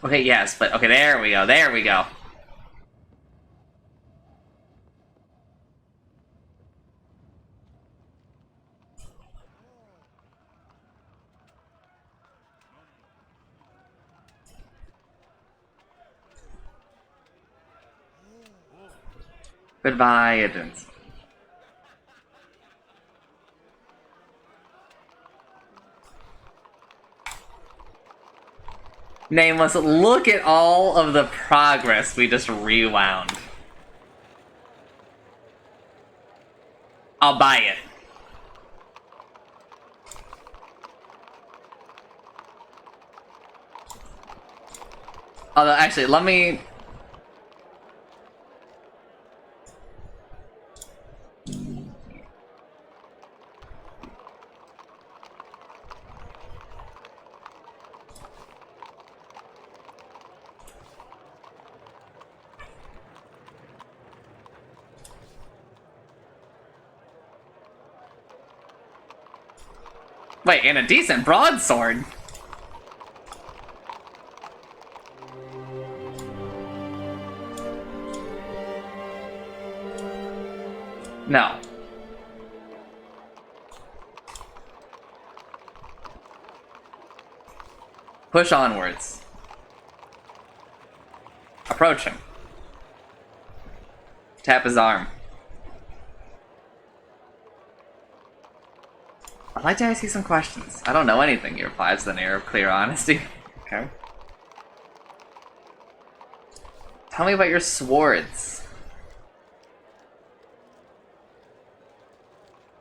Okay, yes, but okay, there we go, there we go. Goodbye, agents. Nameless, look at all of the progress we just rewound. I'll buy it. Although, actually, let me... Wait, and a decent broadsword? No. Push onwards. Approach him. Tap his arm. I'd like to ask you some questions. I don't know anything, he replies with an air of clear honesty. Okay. Tell me about your swords.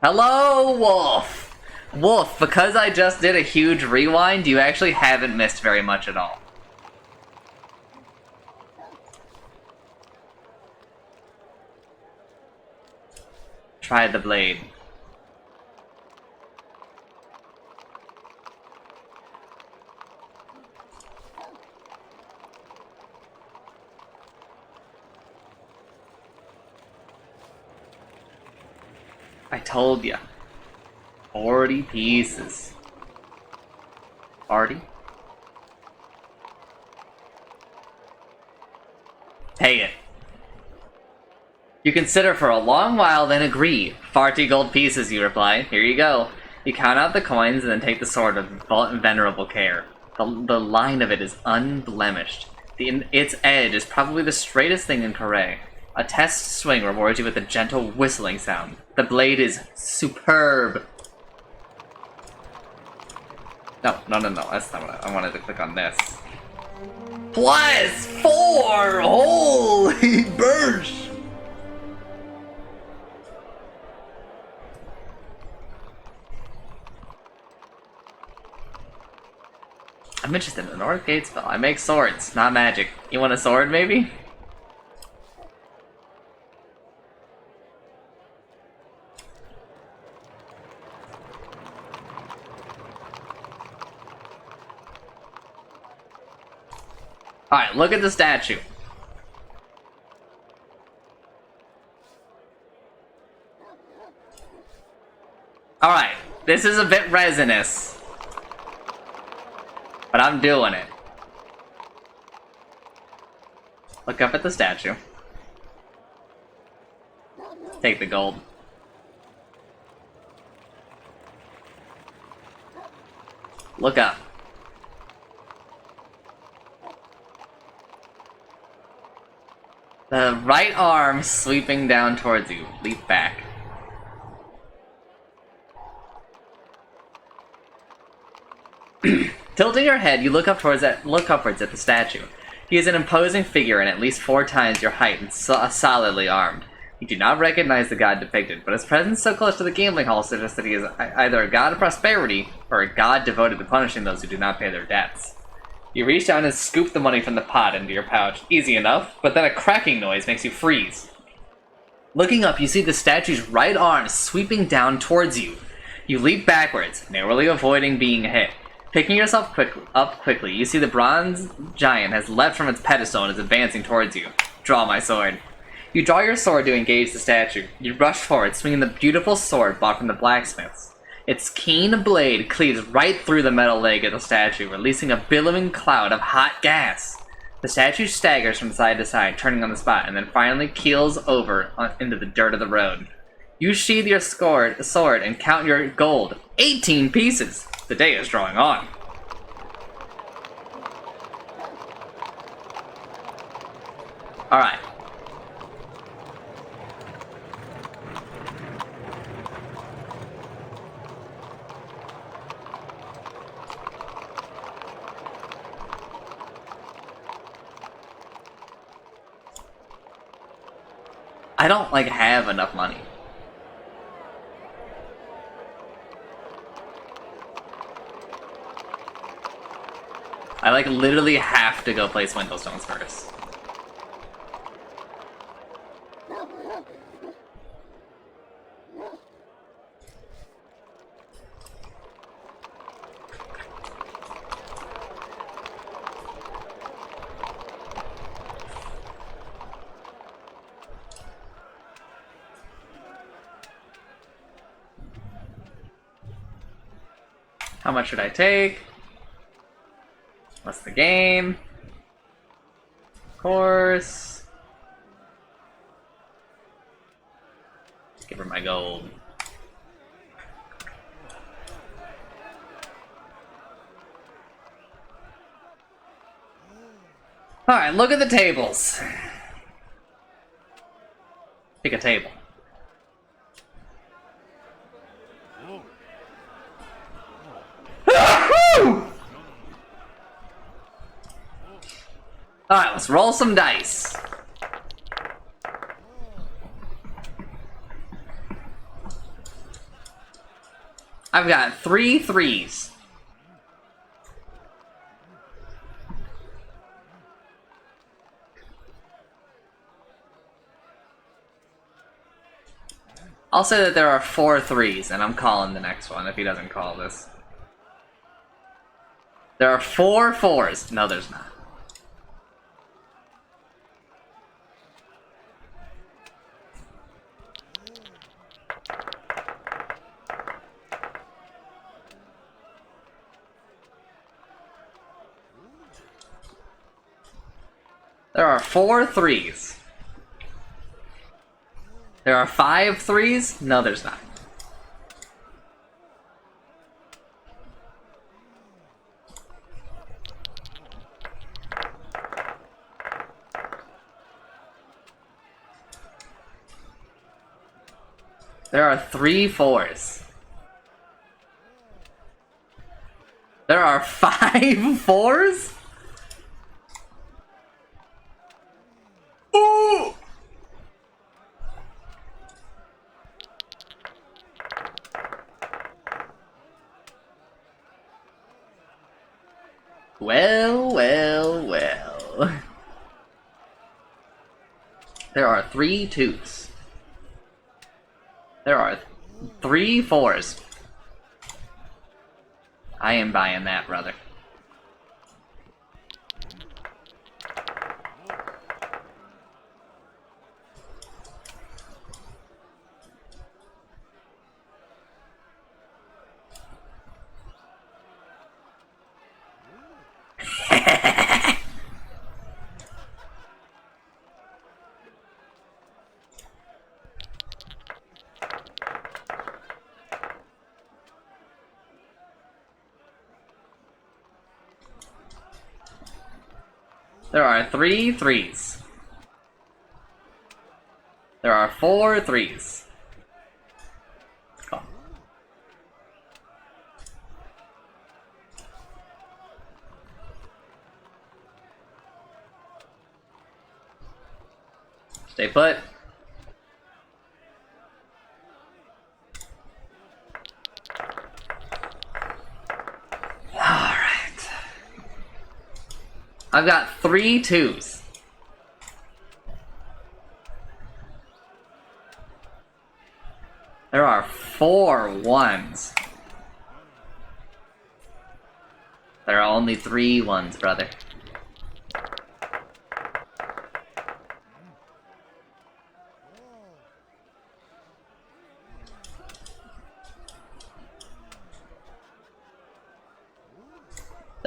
Hello, Wolf! Wolf, because I just did a huge rewind, you actually haven't missed very much at all. Try the blade. I told ya. 40 pieces. 40? Pay it. You consider for a long while, then agree. 40 gold pieces, you reply. Here you go. You count out the coins and then take the sword with venerable care. The line of it is unblemished. Its edge is probably the straightest thing in Corée. A test swing rewards you with a gentle whistling sound. The blade is superb. No, that's not what I wanted to click on this. +4! Holy burst! I'm interested in the North Gate spell. I make swords, not magic. You want a sword, maybe? Alright, look at the statue. Alright, this is a bit resinous. But I'm doing it. Look up at the statue. Take the gold. Look up. The right arm sweeping down towards you. Leap back. Tilting your head, you look upwards at the statue. He is an imposing figure and at least 4 times your height and solidly armed. You do not recognize the god depicted, but his presence so close to the gambling hall suggests that he is either a god of prosperity or a god devoted to punishing those who do not pay their debts. You reach down and scoop the money from the pot into your pouch. Easy enough, but then a cracking noise makes you freeze. Looking up, you see the statue's right arm sweeping down towards you. You leap backwards, narrowly avoiding being hit. Picking yourself up quickly, you see the bronze giant has leapt from its pedestal and is advancing towards you. Draw my sword. You draw your sword to engage the statue. You rush forward, swinging the beautiful sword bought from the blacksmiths. Its keen blade cleaves right through the metal leg of the statue, releasing a billowing cloud of hot gas. The statue staggers from side to side, turning on the spot, and then finally keels over into the dirt of the road. You sheathe your sword and count your gold. 18 pieces! The day is drawing on. Alright. I don't, have enough money. I, literally have to go place Windowstones first. How much should I take? What's the game? Of course. Give her my gold. Alright, look at the tables. Pick a table. Alright, let's roll some dice. I've got 3 threes. I'll say that there are 4 threes, and I'm calling the next one if he doesn't call this. There are 4 fours. No, there's not. There are 4 threes. There are 5 threes? No, there's not. There are 3 fours. There are 5 fours? Ooh! Well, well, well. There are 3 twos. There are 3 fours. I am buying that, brother. There are 3 threes. There are 4 threes. Come. Stay put. I've got 3 twos. There are 4 ones. There are only 3 ones, brother.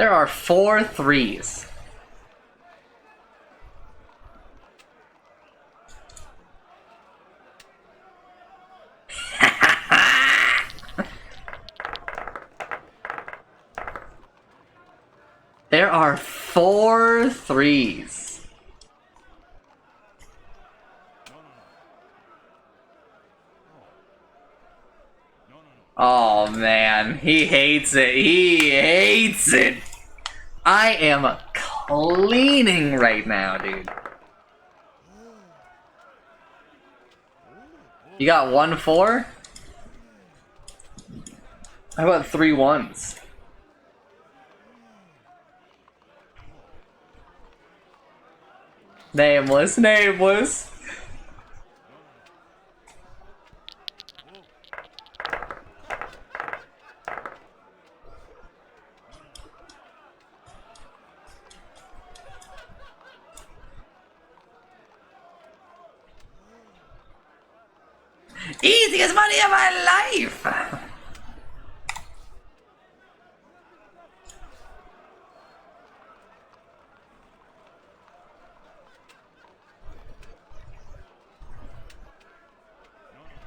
There are 4 threes. There are 4 threes. Oh man, he hates it. He hates it. I am cleaning right now, dude. You got 1 4? How about 3 1s? Nameless, nameless. Easiest money of my life!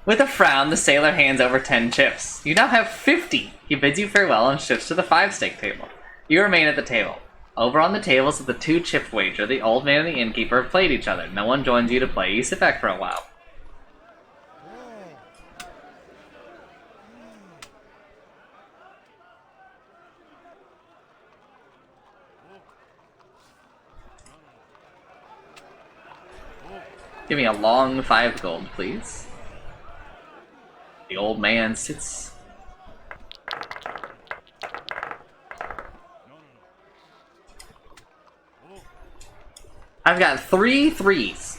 With a frown, the sailor hands over 10 chips. You now have 50! He bids you farewell and shifts to the 5-stake table. You remain at the table. Over on the tables of the 2-chip wager, the old man and the innkeeper have played each other. No one joins you to play. You sit back for a while. Give me a long 5 gold, please. The old man sits. I've got 3 threes.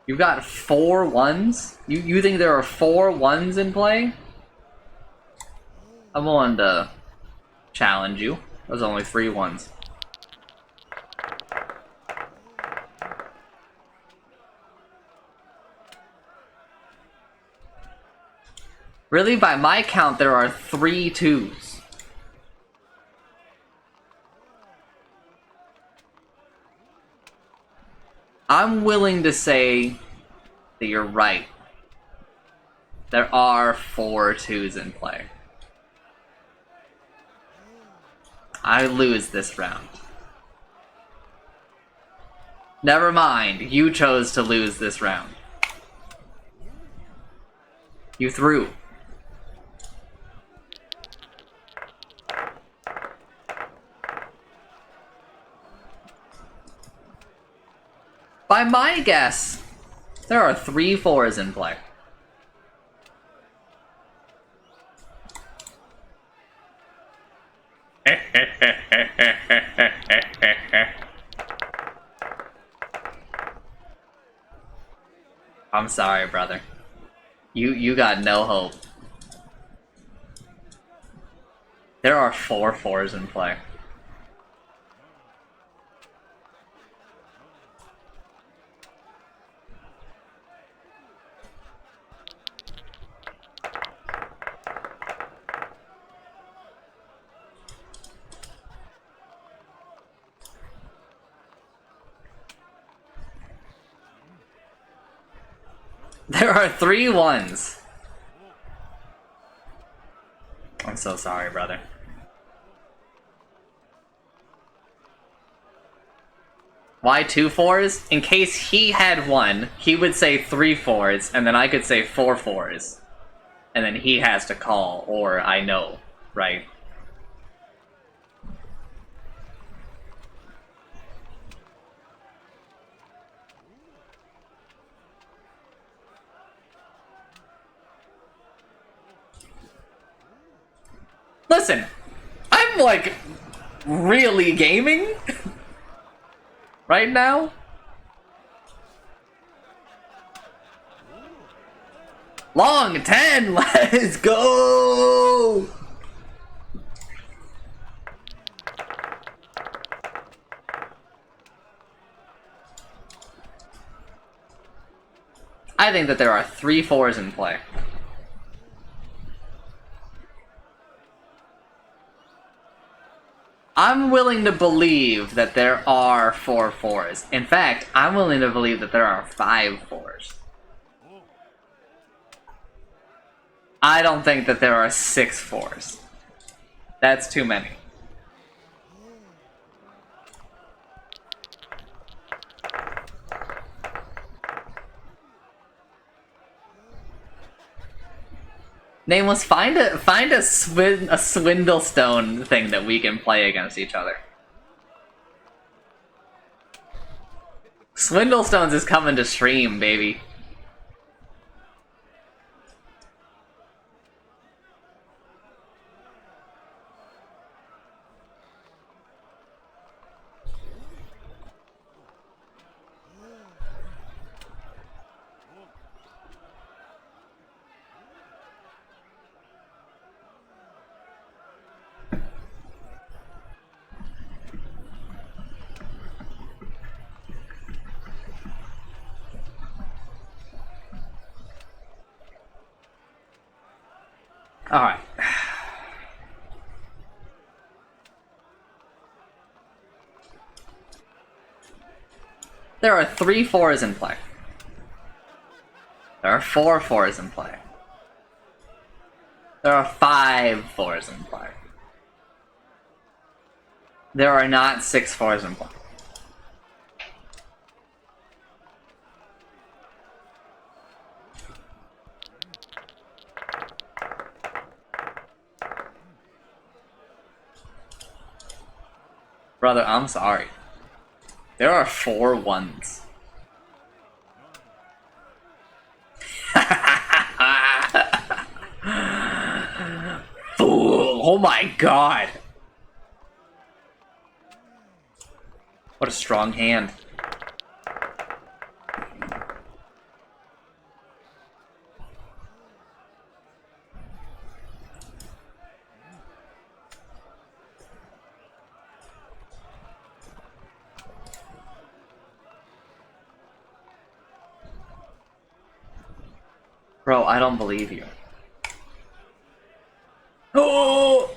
You've got 4 1s? You think there are 4 1s in play? I'm willing to challenge you. There's only 3 1s. Really, by my count, there are 3 2s. I'm willing to say that you're right. There are 4 2s in play. I lose this round. Never mind, you chose to lose this round. You threw. By my guess, there are 3 4s in play. I'm sorry, brother. You got no hope. There are 4 4s in play. There are 3 1s. I'm so sorry, brother. Why 2 4s? In case he had 1, he would say 3 4s, and then I could say 4 4s. And then he has to call, or I know, right? Listen, I'm like really gaming right now. Long 10, let's go! I think that there are 3 4s in play. I'm willing to believe that there are 4 4s. In fact, I'm willing to believe that there are 5 4s. I don't think that there are 6 4s. That's too many. Nameless, find a Swindlestone thing that we can play against each other. Swindlestones is coming to stream, baby. Alright. There are 3 4s in play. There are 4 4s in play. There are 5 4s in play. There are not 6 4s in play. Brother, I'm sorry. There are 4 1s. Fool! Oh my god! What a strong hand. Bro, I don't believe you. Oh!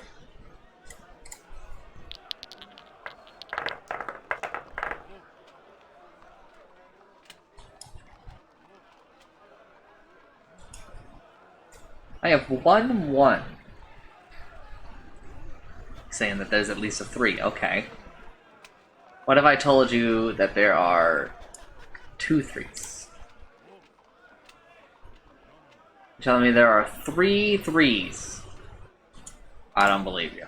I have 1 1. Saying that there's at least a 3. Okay. What if I told you that there are 2 3s? You're telling me there are 3 3s. I don't believe you.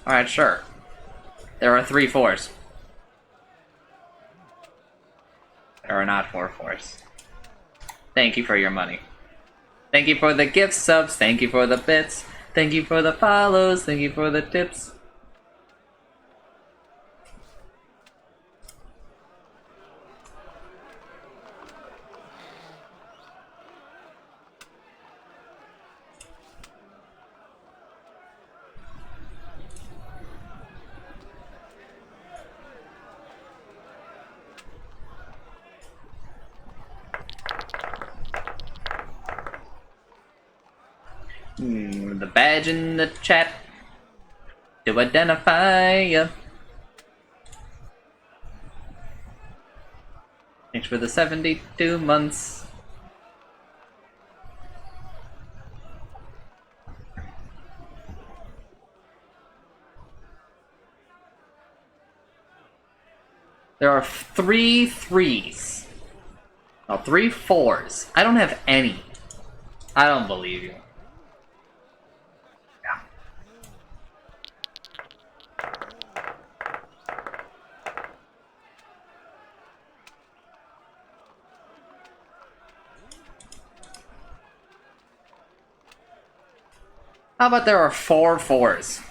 Alright, sure. There are 3 4s. There are not 4 4s. Thank you for your money. Thank you for the gift subs. Thank you for the bits. Thank you for the follows. Thank you for the tips. The badge in the chat to identify ya. Thanks for the 72 months. There are 3 3s. Oh, 3 4s. I don't have any. I don't believe you. How about there are 4 4s?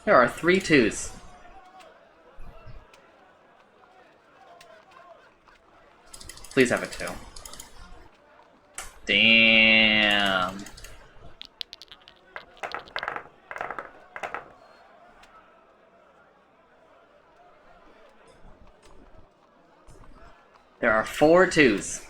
There are 3 2s. Please have a 2. Damn. There are 4 2s.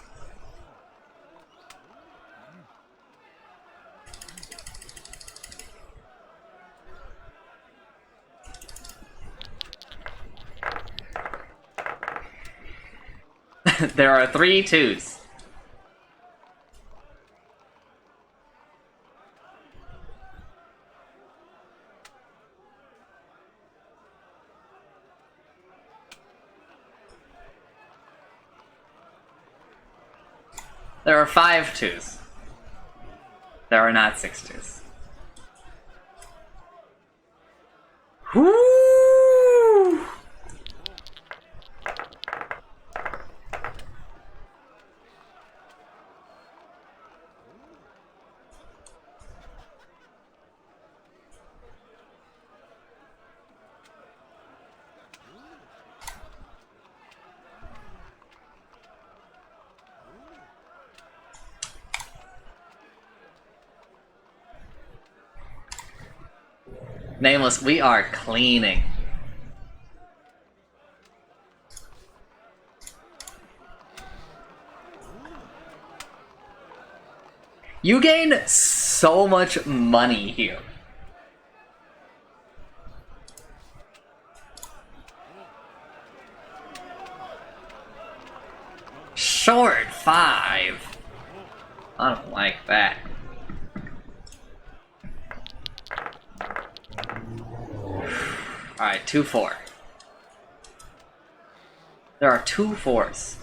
There are 3 2s. There are 5 2s. There are not 6 2s. Whoo! Nameless, we are cleaning. You gain so much money here. Short 5. I don't like that. Alright, 2 4. There are 2 4s.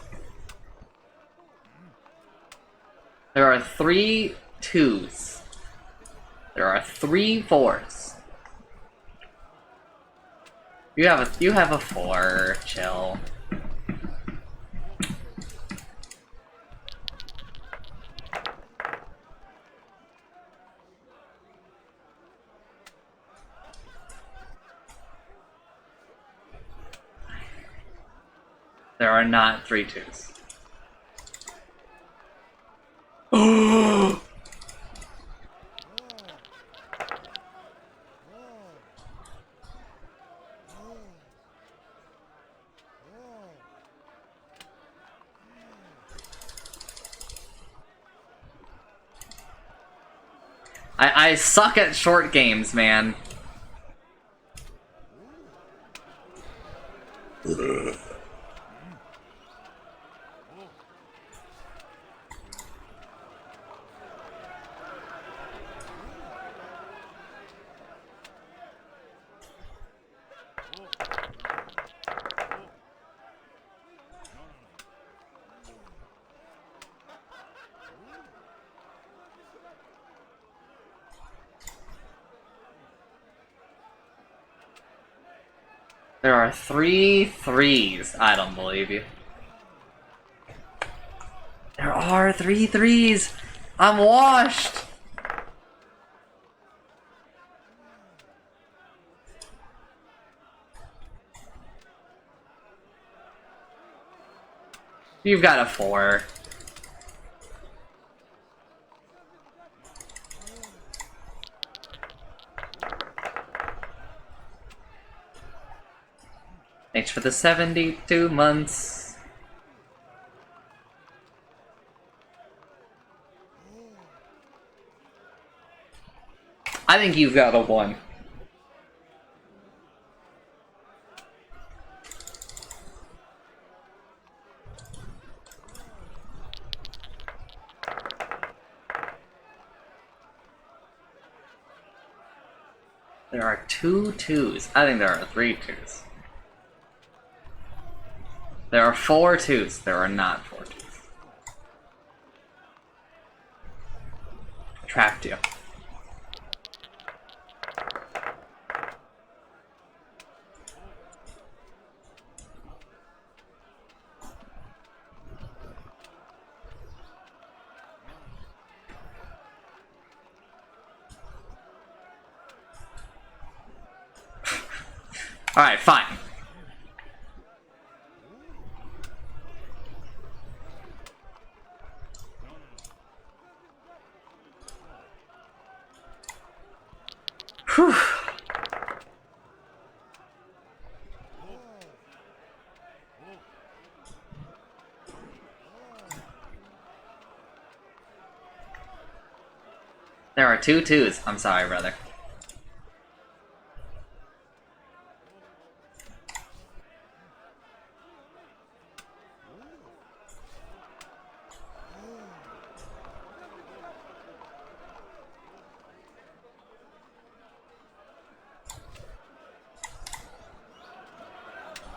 There are 3 2s. There are 3 4s. You have a 4. Chill. There are not 3 2s. I suck at short games, man. There are 3 3s. I don't believe you. There are 3 3s. I'm washed. You've got a 4. Thanks for the 72 months. I think you've got a 1. There are 2 2s. I think there are 3 2s. There are 4 2s. There are not 4 2s. Trapped you. Alright, fine. Whew. There are 2 twos. I'm sorry, brother.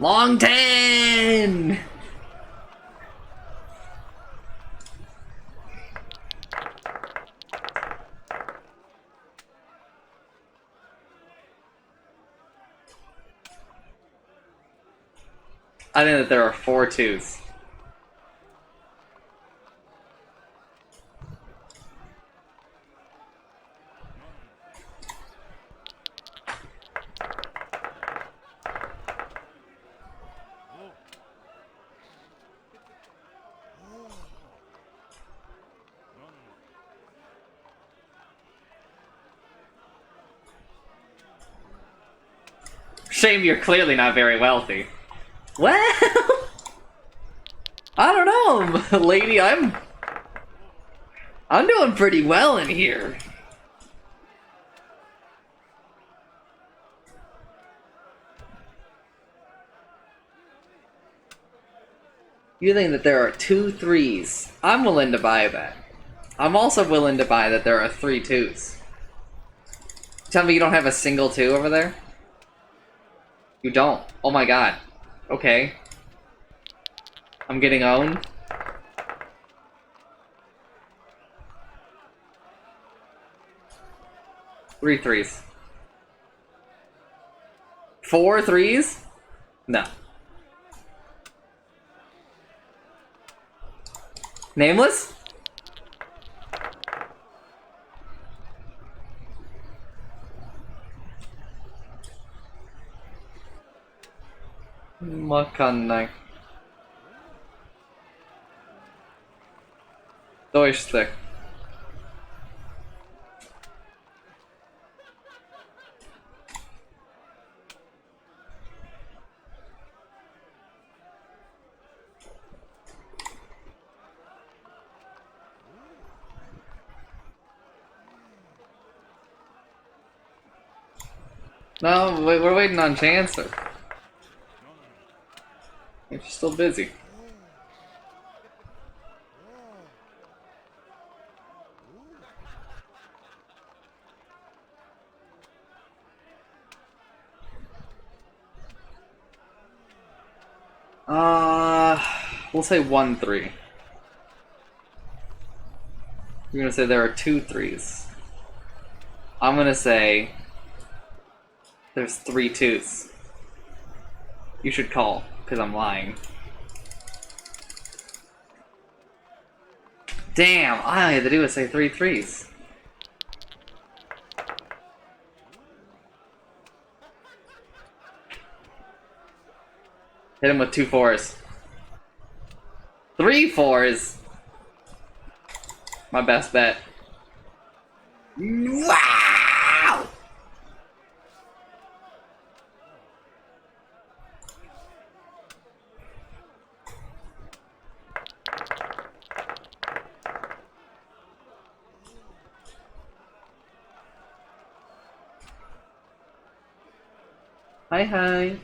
Long 10! I think that there are 4 twos. Shame you're clearly not very wealthy. Well, I don't know, lady. I'm doing pretty well in here. You think that there are 2 threes? I'm willing to buy that. I'm also willing to buy that there are 3 twos. Tell me you don't have a single 2 over there? You don't? Oh my god. Okay. I'm getting owned. Three threes. 4 threes? No. Nameless? Makannak. Joystick. No, wait, we're waiting on Chancellor. You're still busy. We'll say 1 3. You're gonna say there are 2 threes. I'm gonna say there's 3 twos. You should call, because I'm lying. Damn, all I had to do was say 3 threes. Hit him with 2 4s. 3 4s? My best bet. Wow! Hi, hi.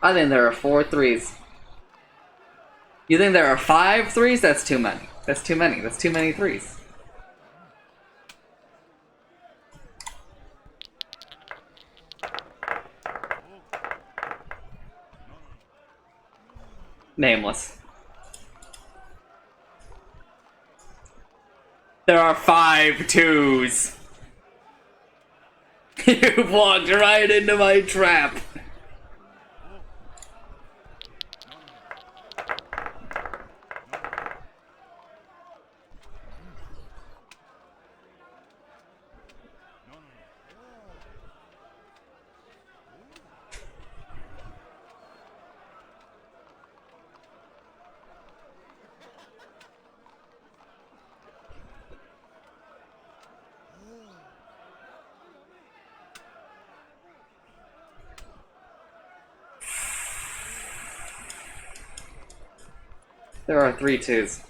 I think there are 4 threes. You think there are 5 threes? That's too many. That's too many. That's too many threes. Nameless. There are 5 twos. You've walked right into my trap. There are 3 twos.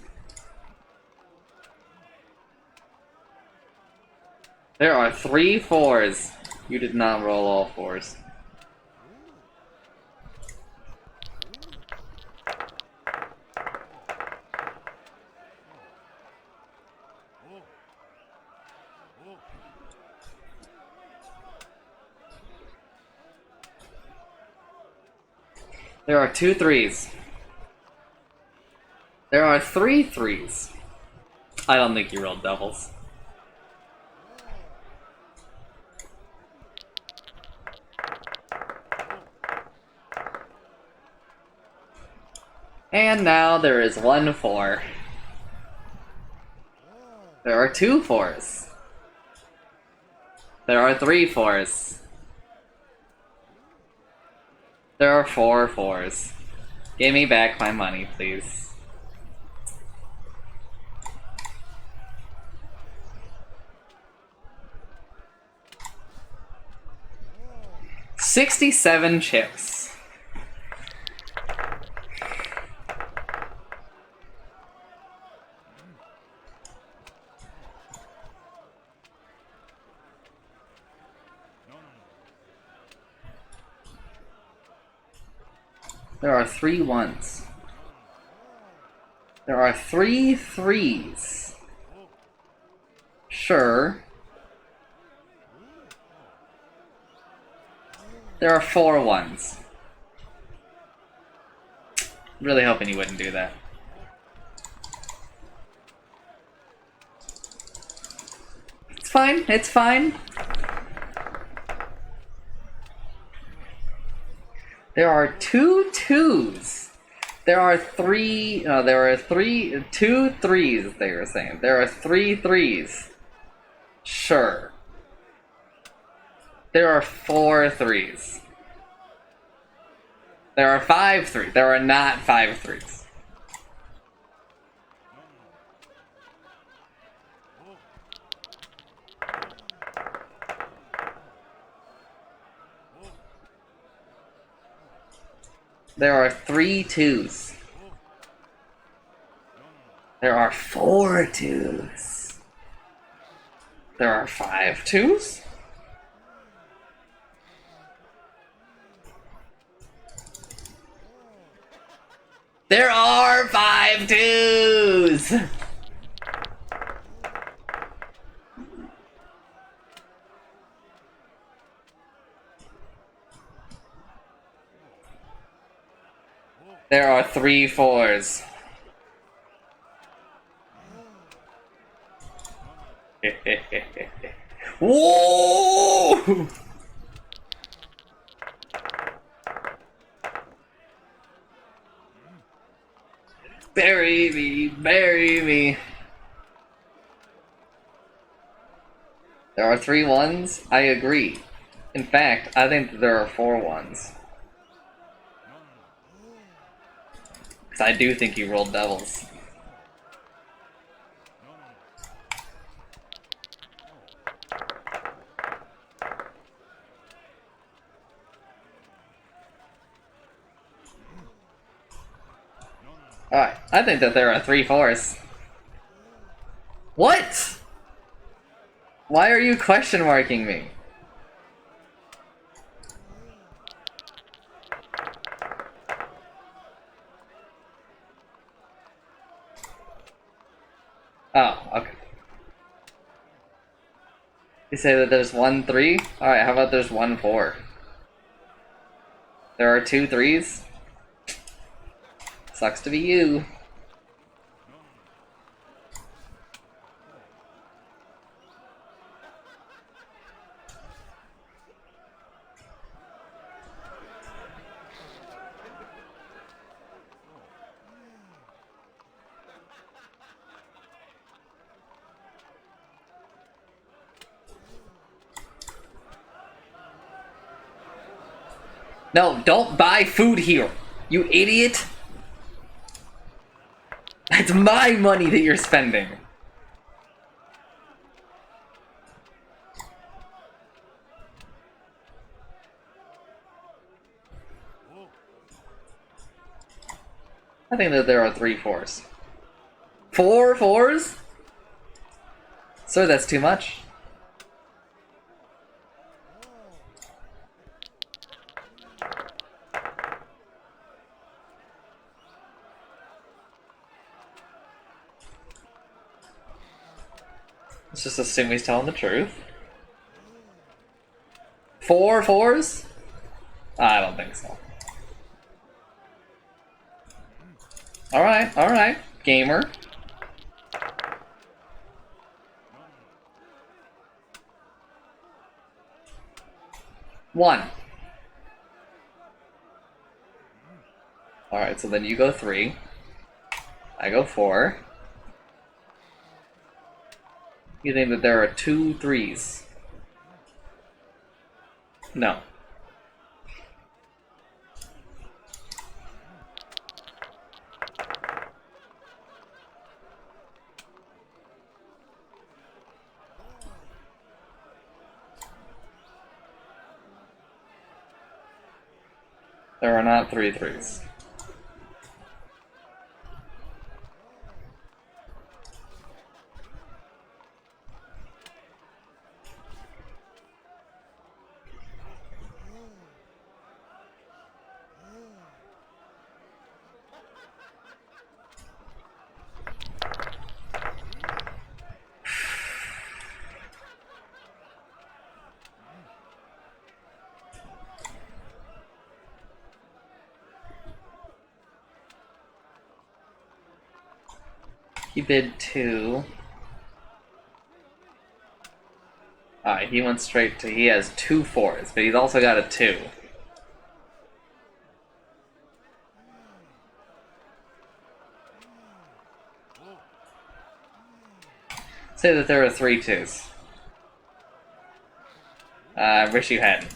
There are 3 fours. You did not roll all fours. There are 2 threes. There are 3 threes. I don't think you rolled doubles. And now there is 1 4. There are 2 fours. There are 3 fours. There are 4 fours. Give me back my money, please. $67 chips. There are 3 ones. There are 3 threes. Sure. There are 4 ones. Really hoping you wouldn't do that. It's fine, it's fine. There are 2 twos. There are 3, no, there are 2 threes, they were saying. There are 3 threes. Sure. There are 4 threes. There are 5 threes. There are not 5 threes. There are 3 twos. There are 4 twos. There are 5 twos? There are 5 twos! There are 3 fours. Whoa! Bury me, bury me. There are 3 ones? I agree. In fact, I think that there are 4 ones. Because I do think you rolled doubles. Alright, I think that there are 3 fours. What? Why are you question marking me? Oh, okay. You say that there's 1 3? Alright, how about there's 1 4? There are 2 threes? Sucks to be you. No, don't buy food here, you idiot! That's my money that you're spending! I think that there are 3 fours. 4 fours? Sir, that's too much. Let's just assume he's telling the truth. 4 fours? I don't think so. Alright, gamer. One. Alright, so then you go 3. I go 4. You think that there are 2 3s? No. There are not 3 3s. He bid 2. Alright, he went straight to... He has 2 4s, but he's also got a 2. Say that there are 3 2s. I wish you hadn't.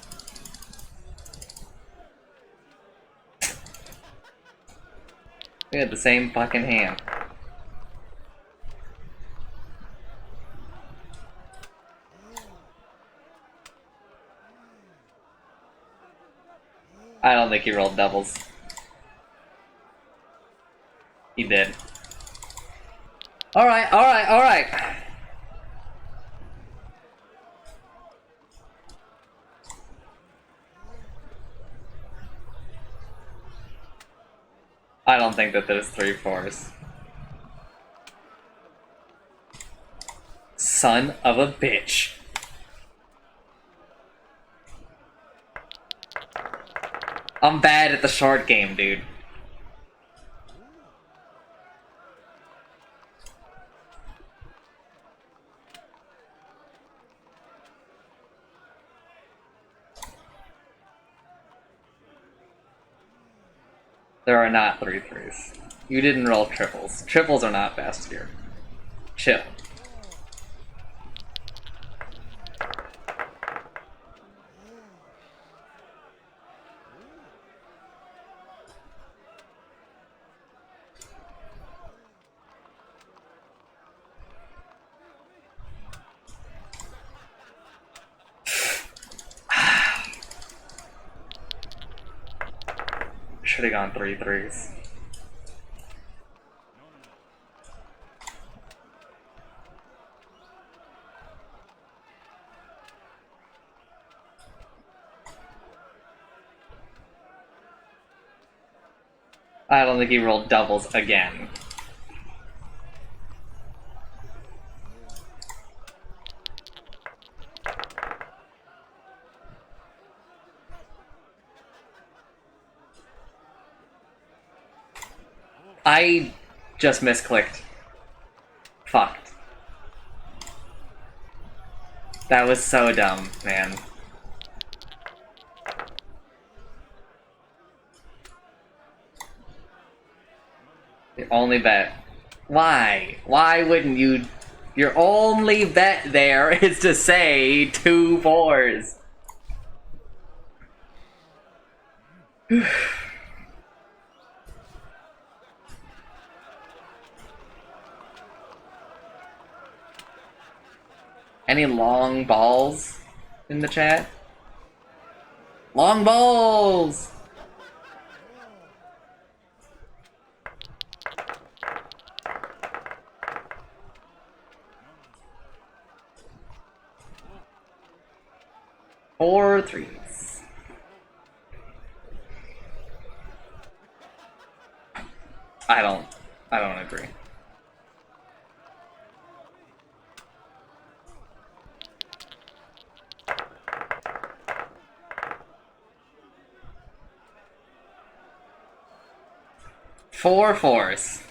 We had the same fucking hand. I don't think he rolled doubles. He did. Alright. I don't think that there's 3 4s. Son of a bitch. I'm bad at the short game, dude. There are not 3 3s. You didn't roll triples. Triples are not best here. Chill. Should have gone 3 3s. I don't think he rolled doubles again. I just misclicked. Fucked. That was so dumb, man. Your only bet. Why? Why wouldn't you? Your only bet there is to say 2 4s. Any long balls in the chat? Long balls! 4 threes. I don't agree. Four fours.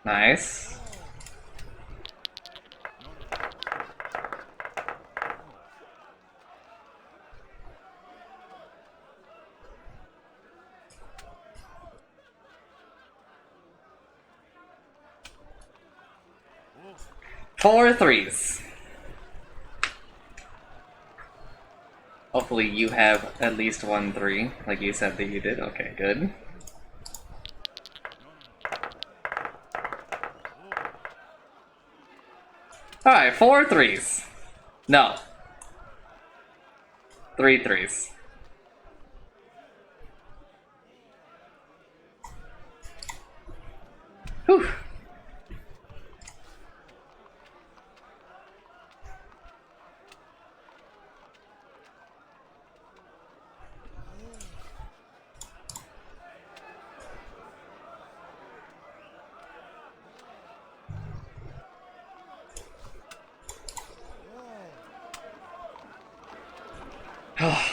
Nice. Four threes. Hopefully you have at least 1 3, like you said that you did. Okay, good. Alright, 4 threes. No. 3 threes. Whew.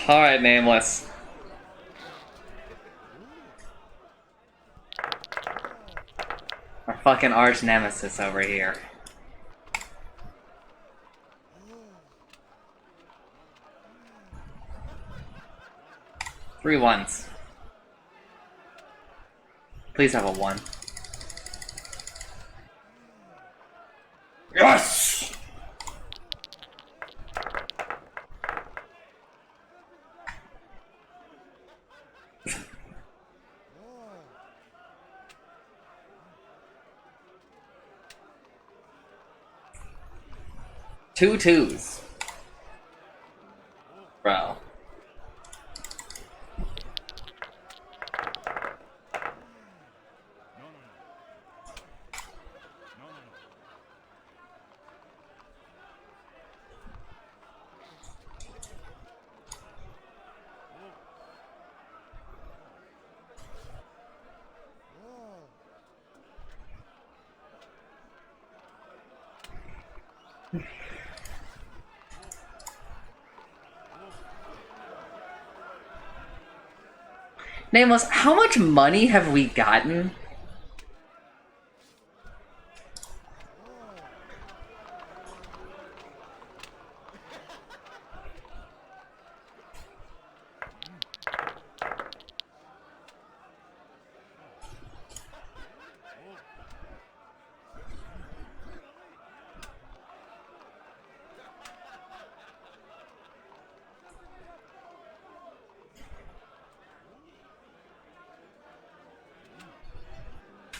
Alright, Nameless. Our fucking arch nemesis over here. 3 ones. Please have a 1. Yes! Two twos. Bro. Nameless, how much money have we gotten?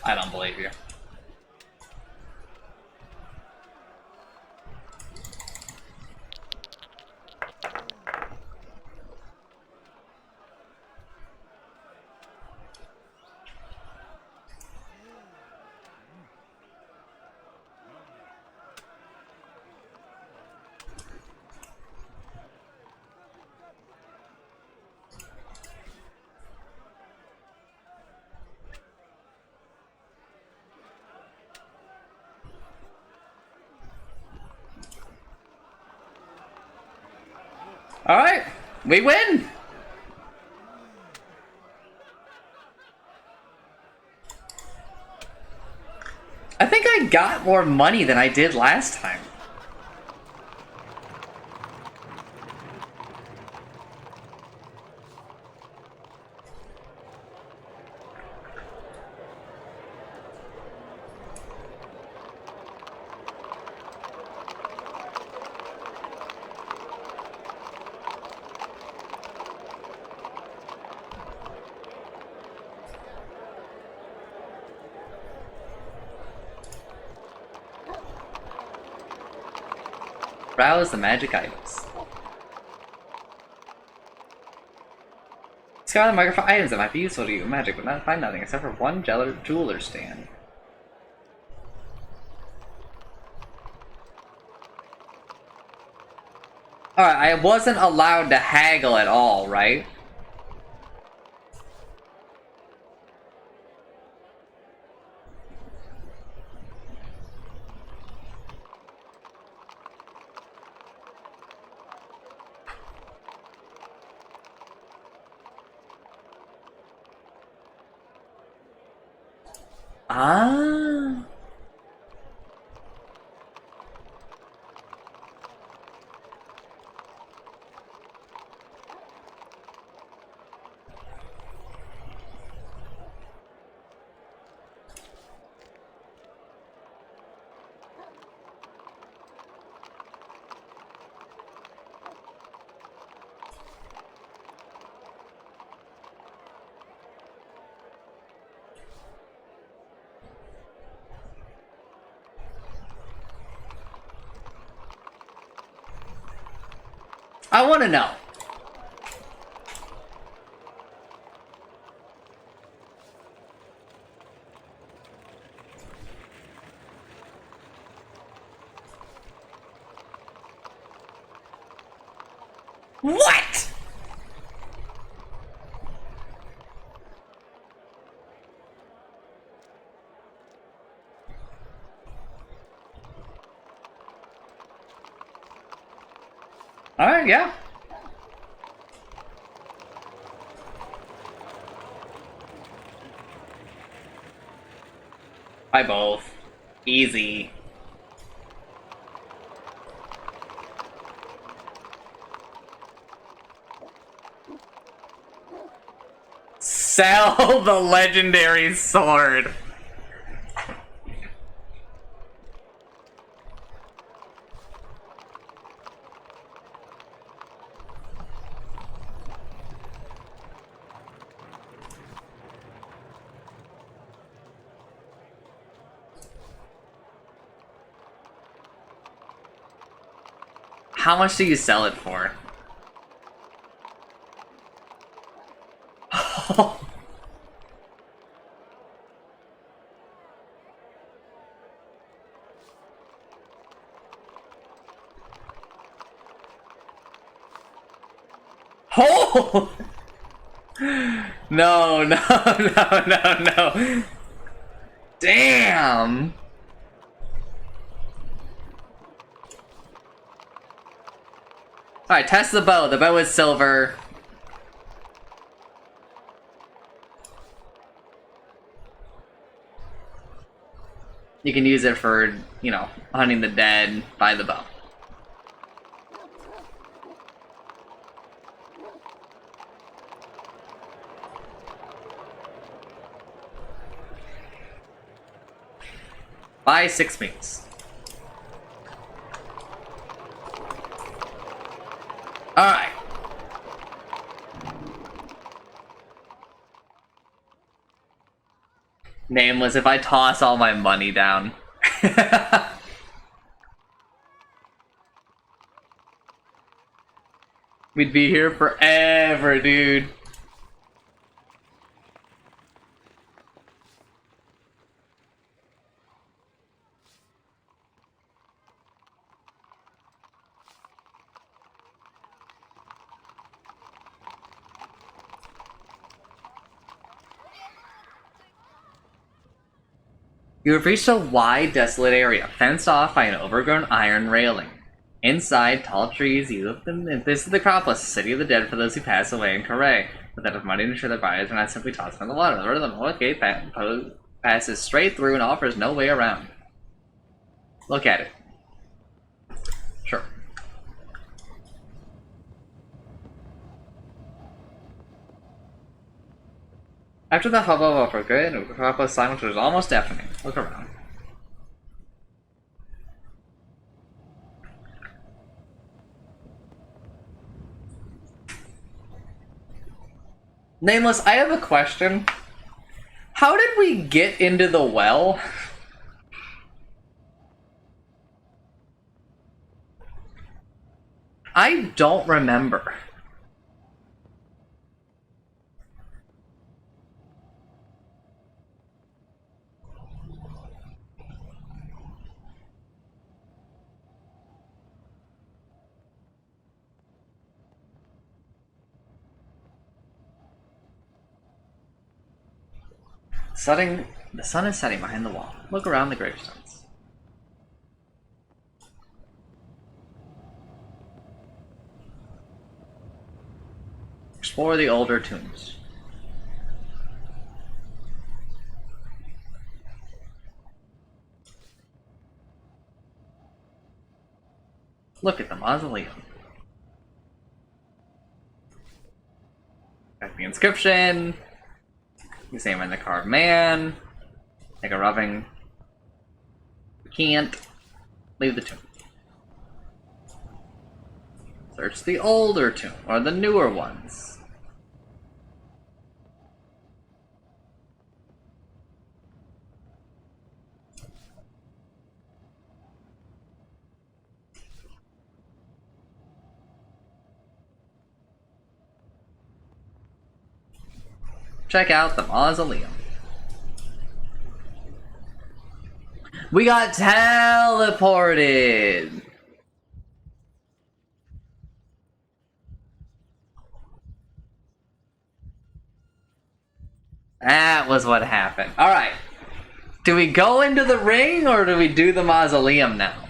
I don't believe you. Alright, we win! I think I got more money than I did last time. Browse the magic items. Scour the market for items that might be useful to you in magic, but not find nothing except for one jeweler stand. Alright, I wasn't allowed to haggle at all, right? Ah. I want to know. What? Alright, yeah. By both. Easy. Sell the legendary sword. How much do you sell it for? Oh! No, no, no, no, no. Damn! Alright, test the bow. The bow is silver. You can use it for, you know, hunting the dead by the bow. Buy 6 meats. Alright. Nameless, if I toss all my money down. We'd be here forever, dude. You have reached a wide, desolate area, fenced off by an overgrown iron railing. Inside, tall trees, you live in this is the Acropolis, the city of the dead for those who pass away in Corée. But that of money to ensure their bodies are not simply tossed in the water. The road of the North Gate passes straight through and offers no way around. Look at it. Sure. After the hubbub of a good and Acropolis silence was almost deafening. Look around. Nameless, I have a question. How did we get into the well? I don't remember. The sun is setting behind the wall. Look around the gravestones. Explore the older tombs. Look at the mausoleum. Check the inscription. Examine the carved man. Take a rubbing. We can't. Leave the tomb. Search the older tomb, or the newer ones. Check out the mausoleum. We got teleported! That was what happened. Alright. Do we go into the ring, or do we do the mausoleum now?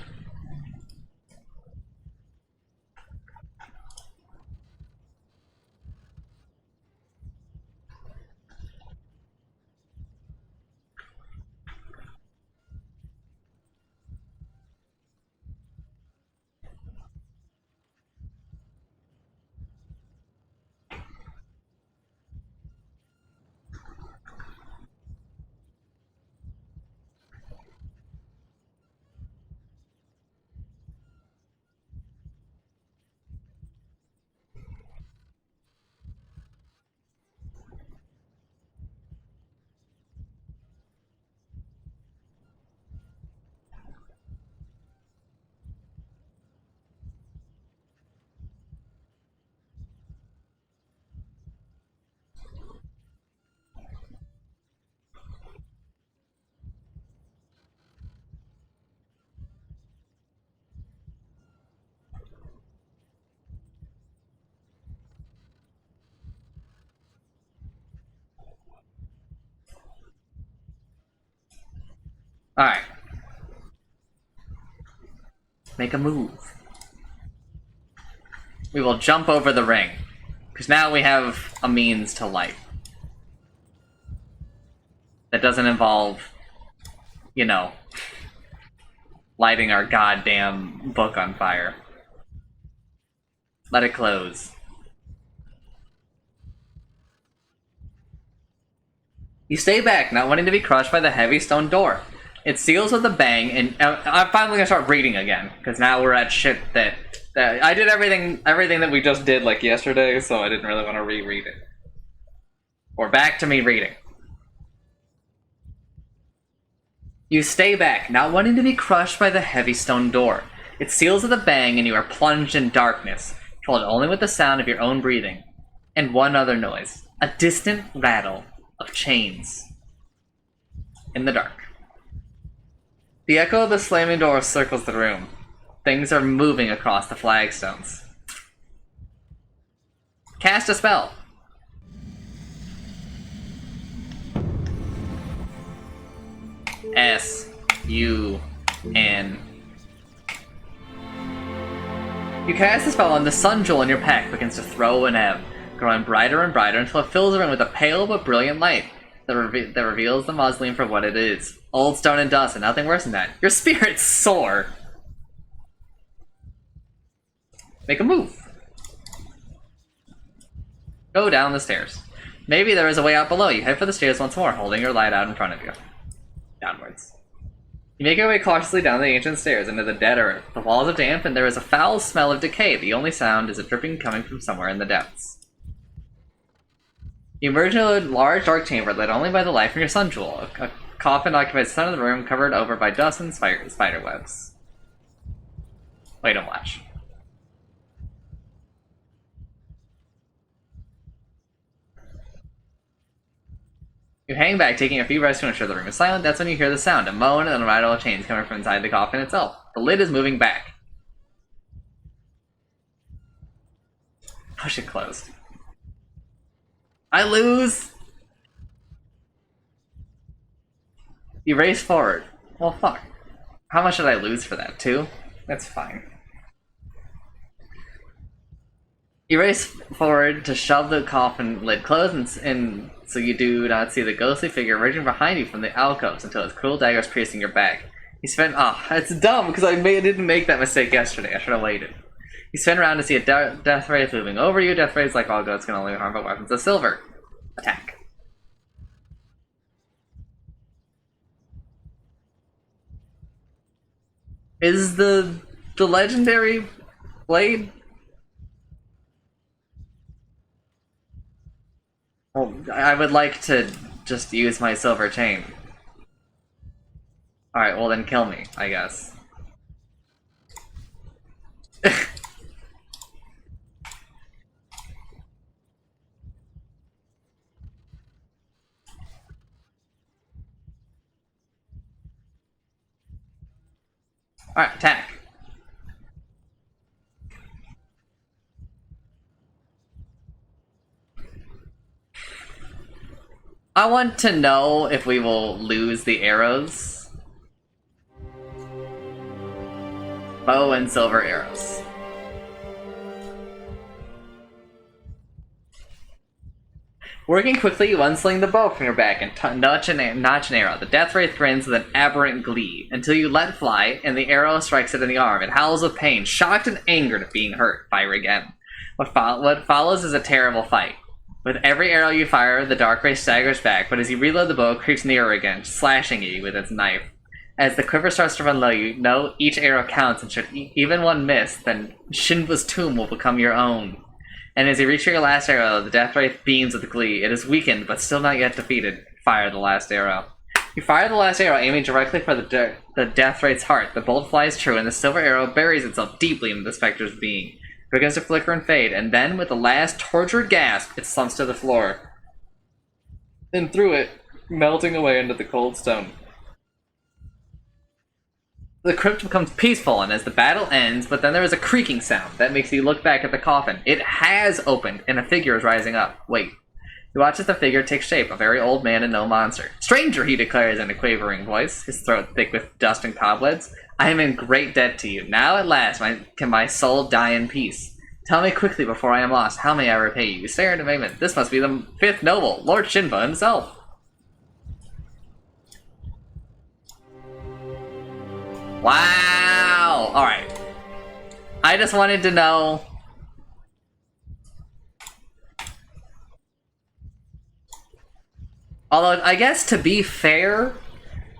Alright. Make a move. We will jump over the ring. Because now we have a means to light. That doesn't involve, you know, lighting our goddamn book on fire. Let it close. You stay back, not wanting to be crushed by the heavy stone door. It seals with a bang, and I'm finally gonna start reading again, because now we're at shit that I did everything that we just did like yesterday, so I didn't really want to reread it. Or back to me reading. You stay back, not wanting to be crushed by the heavy stone door. It seals with a bang, and you are plunged in darkness, controlled only with the sound of your own breathing, and one other noise: a distant rattle of chains in the dark. The echo of the slamming door circles the room. Things are moving across the flagstones. Cast a spell. S-U-N. You cast a spell on the sun jewel in your pack begins to throw and ebb, growing brighter and brighter until it fills the room with a pale but brilliant light that reveals the mausoleum for what it is. Old stone and dust, and nothing worse than that. Your spirits soar. Make a move. Go down the stairs. Maybe there is a way out below. You head for the stairs once more, holding your light out in front of you. Downwards. You make your way cautiously down the ancient stairs into the dead earth. The walls are damp, and there is a foul smell of decay. The only sound is a dripping coming from somewhere in the depths. You emerge into a large, dark chamber lit only by the light from your sun jewel. A coffin occupies the center of the room, covered over by dust and spider webs. Wait and watch. You hang back, taking a few breaths to ensure the room is silent. That's when you hear the sound, a moan and a rattle of chains coming from inside the coffin itself. The lid is moving back. Push it closed. I lose! You race forward. Well, fuck. How much did I lose for that? 2? That's fine. You race forward to shove the coffin lid closed, and so you do not see the ghostly figure emerging behind you from the alcoves until its cruel daggers piercing your back. You spin. Oh, it's dumb because I didn't make that mistake yesterday. I should have waited. You spin around to see a death wraith moving over you. Death wraiths, like all ghosts, can only harm by weapons of silver. Attack. Is the legendary blade? Well, I would like to just use my silver chain. Alright, well then kill me, I guess. Alright, attack. I want to know if we will lose the arrows. Bow and silver arrows. Working quickly, you unsling the bow from your back and notch an arrow. The death wraith grins with an aberrant glee until you let fly, and the arrow strikes it in the arm. It howls with pain, shocked and angered at being hurt. Fire again. What follows is a terrible fight. With every arrow you fire, the dark wraith staggers back, but as you reload the bow, it creeps nearer again, slashing at you with its knife. As the quiver starts to run low, you know each arrow counts, and should even one miss, then Shinba's tomb will become your own. And as you reach for your last arrow, the death wraith beams with glee. It is weakened, but still not yet defeated. Fire the last arrow. You fire the last arrow, aiming directly for the death wraith's heart. The bolt flies true, and the silver arrow buries itself deeply into the specter's being. It begins to flicker and fade, and then, with a last tortured gasp, it slumps to the floor. And through it, melting away into the cold stone. The crypt becomes peaceful, and as the battle ends, but then there is a creaking sound that makes you look back at the coffin. It has opened, and a figure is rising up. Wait. You watch as the figure takes shape, a very old man and no monster. Stranger, he declares in a quavering voice, his throat thick with dust and cobwebs. I am in great debt to you. Now at last can my soul die in peace. Tell me quickly before I am lost, how may I repay you? You stare in amazement. This must be the 5th noble, Lord Shinba himself. Wow! Alright. I just wanted to know... Although, I guess to be fair,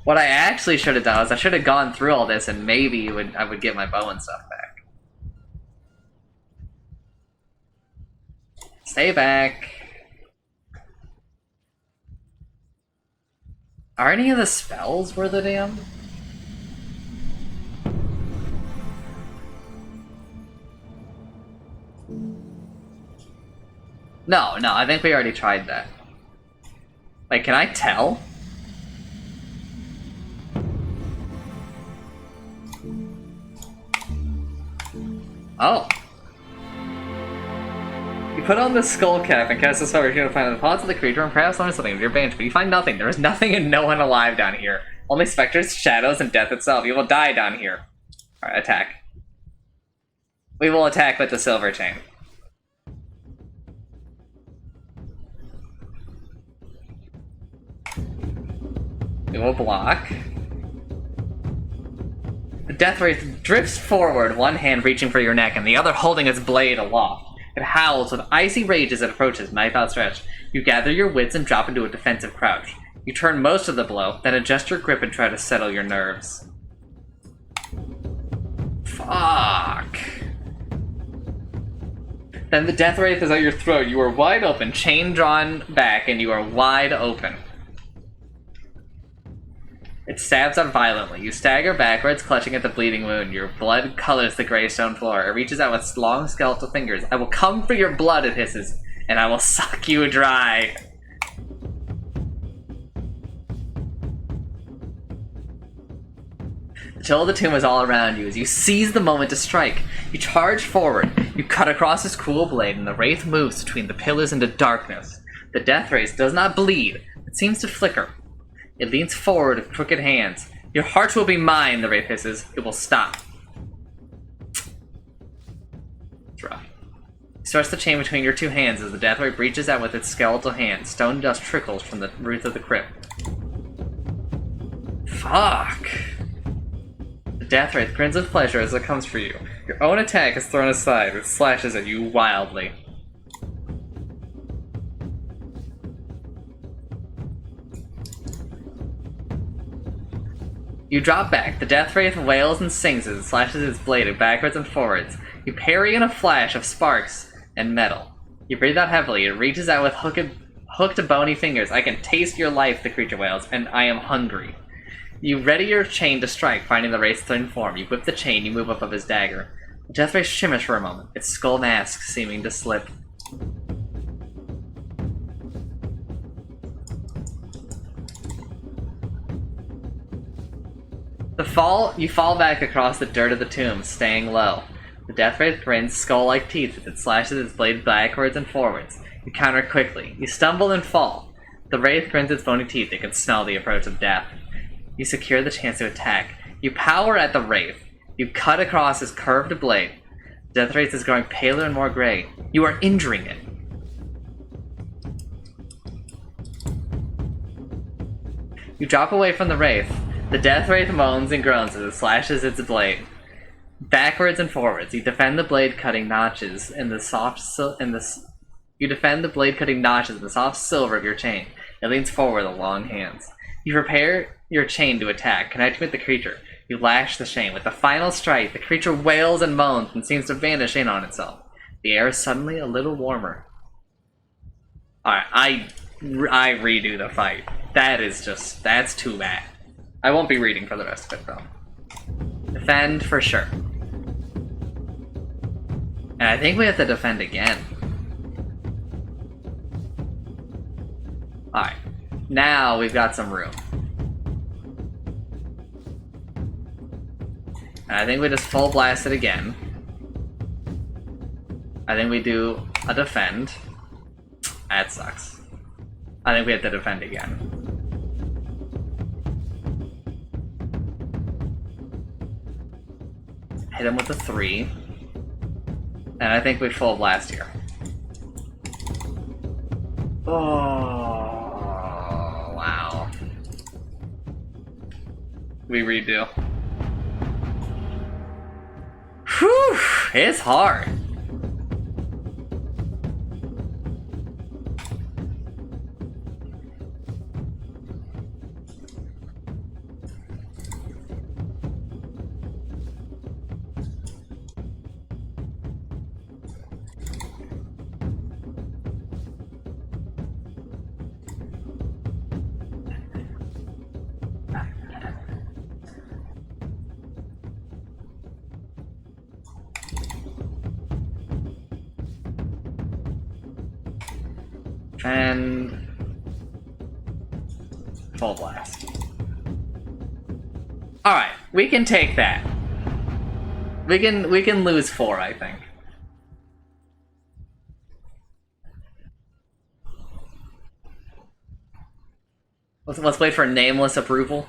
what I actually should have done is I should have gone through all this and maybe I would get my bow and stuff back. Stay back. Are any of the spells worth a damn? No, I think we already tried that. Like, can I tell? Oh. You put on the skull cap and cast a spell. You're going to find the thoughts of the creature and perhaps learn something with your bench, but you find nothing. There is nothing and no one alive down here. Only specters, shadows, and death itself. You will die down here. Alright, attack. We will attack with the silver chain. We will block. The death wraith drifts forward, one hand reaching for your neck and the other holding its blade aloft. It howls with icy rage as it approaches, knife outstretched. You gather your wits and drop into a defensive crouch. You turn most of the blow, then adjust your grip and try to settle your nerves. Fuck. Then the death wraith is at your throat. You are wide open, chain drawn back, and you are wide open. It stabs out violently. You stagger backwards, clutching at the bleeding wound. Your blood colors the gray stone floor. It reaches out with long skeletal fingers. I will come for your blood, it hisses, and I will suck you dry. Chill of the tomb is all around you as you seize the moment to strike. You charge forward. You cut across his cruel blade, and the wraith moves between the pillars into darkness. The death wraith does not bleed. It seems to flicker. It leans forward with crooked hands. Your heart will be mine, the wraith hisses. It will stop. It's rough. You stretch the chain between your two hands as the death wraith reaches out with its skeletal hand. Stone dust trickles from the roof of the crypt. Fuck. The death wraith grins with pleasure as it comes for you. Your own attack is thrown aside. It slashes at you wildly. You drop back. The death wraith wails and sings as it slashes its blade backwards and forwards. You parry in a flash of sparks and metal. You breathe out heavily. It reaches out with hooked bony fingers. I can taste your life, the creature wails, and I am hungry. You ready your chain to strike, finding the wraith's thin form. You whip the chain, you move up of his dagger. The death wraith shimmers for a moment, its skull mask seeming to slip. You fall back across the dirt of the tomb, staying low. The death wraith grins skull-like teeth as it slashes its blade backwards and forwards. You counter quickly. You stumble and fall. The wraith grins its bony teeth. It can smell the approach of death. You secure the chance to attack. You power at the wraith. You cut across his curved blade. Death wraith is growing paler and more gray. You are injuring it. You drop away from the wraith. The death wraith moans and groans as it slashes its blade. Backwards and forwards, you defend the blade cutting notches in the soft silver of your chain. It leans forward with long hands. You prepare your chain to attack, connecting with the creature. You lash the chain. With the final strike, the creature wails and moans and seems to vanish in on itself. The air is suddenly a little warmer. Alright, I redo the fight. That's too bad. I won't be reading for the rest of it, though. Defend for sure. And I think we have to defend again. Alright. Now we've got some room. And I think we just full blast it again. I think we do a defend. That sucks. I think we have to defend again. Hit him with a 3. And I think we full blast here. Oh, wow. We redo. Whew, it's hard. And full blast. Alright, we can take that. We can lose 4, I think. Let's wait for nameless approval.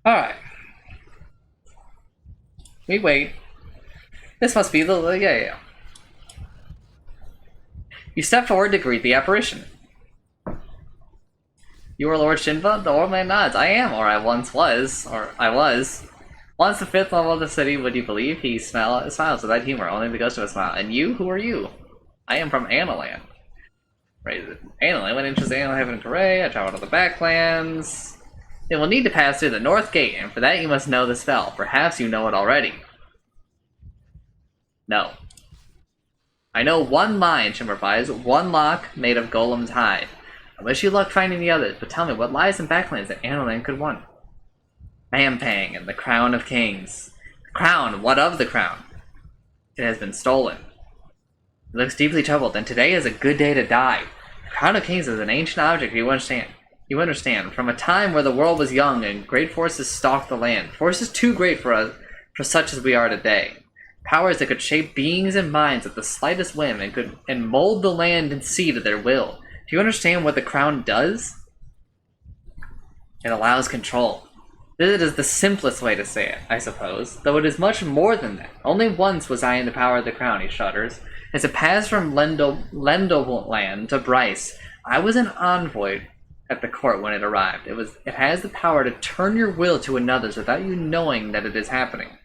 Alright. We wait. This must be the... yeah. You step forward to greet the apparition. You are Lord Shinva? The old man nods. I am, or I once was. Or I was. Once the 5th level of the city, would you believe? He smiles without humor, only the ghost of a smile. And you? Who are you? I am from Analand. Right, Analand went into Analand Heaven Array. I traveled to the Backlands. They will need to pass through the North Gate, and for that you must know the spell. Perhaps you know it already. No. I know one line, Shin replies. One lock made of Golem's hide. I wish you luck finding the others, but tell me, what lies in Backlands that Analand could want? Mampang and the Crown of Kings. The crown? What of the crown? It has been stolen. He looks deeply troubled, and today is a good day to die. The Crown of Kings is an ancient object, you understand. You understand, from a time where the world was young and great forces stalked the land. Forces too great for us, for such as we are today. Powers that could shape beings and minds at the slightest whim and mold the land and sea to their will. Do you understand what the crown does? It allows control. This is the simplest way to say it, I suppose, though it is much more than that. Only once was I in the power of the crown, he shudders. As it passed from Lendoland to Bryce, I was an envoy at the court when it arrived. It has the power to turn your will to another's without you knowing that it is happening.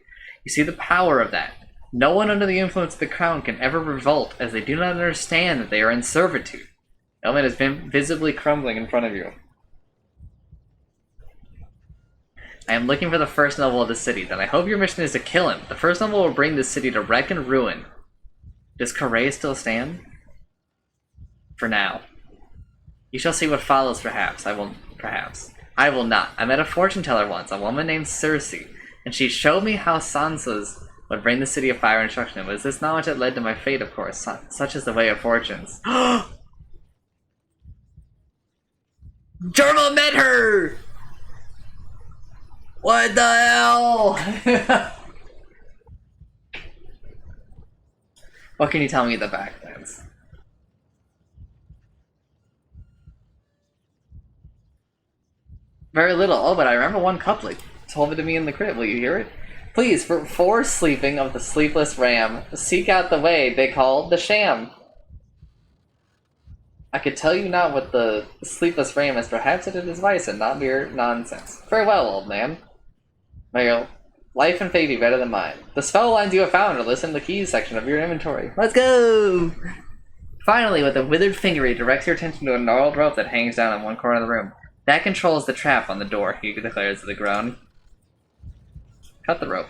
You see the power of that. No one under the influence of the crown can ever revolt, as they do not understand that they are in servitude. Element has been visibly crumbling in front of you. I am looking for the first noble of the city. Then I hope your mission is to kill him. The first noble will bring this city to wreck and ruin. Does Correa still stand? For now. You shall see what follows, perhaps. I will not. I met a fortune teller once, a woman named Sorcery, and she showed me how Sansa's would bring the city of fire and destruction. It was this knowledge that led to my fate, of course. Such is the way of fortunes. Germa met her! What the hell? What can you tell me of the backlands? Very little. Oh, but I remember one couplet told it to me in the crypt. Will you hear it? Please, for sleeping of the sleepless ram, seek out the way they call the sham. I could tell you not what the sleepless ram is. Perhaps it is vice and not mere nonsense. Farewell, old man. May your life and fate be better than mine. The spell lines you have found are listed in the keys section of your inventory. Let's go! Finally, with a withered finger, he directs your attention to a gnarled rope that hangs down in one corner of the room. That controls the trap on the door, he declares with a groan. Cut the rope.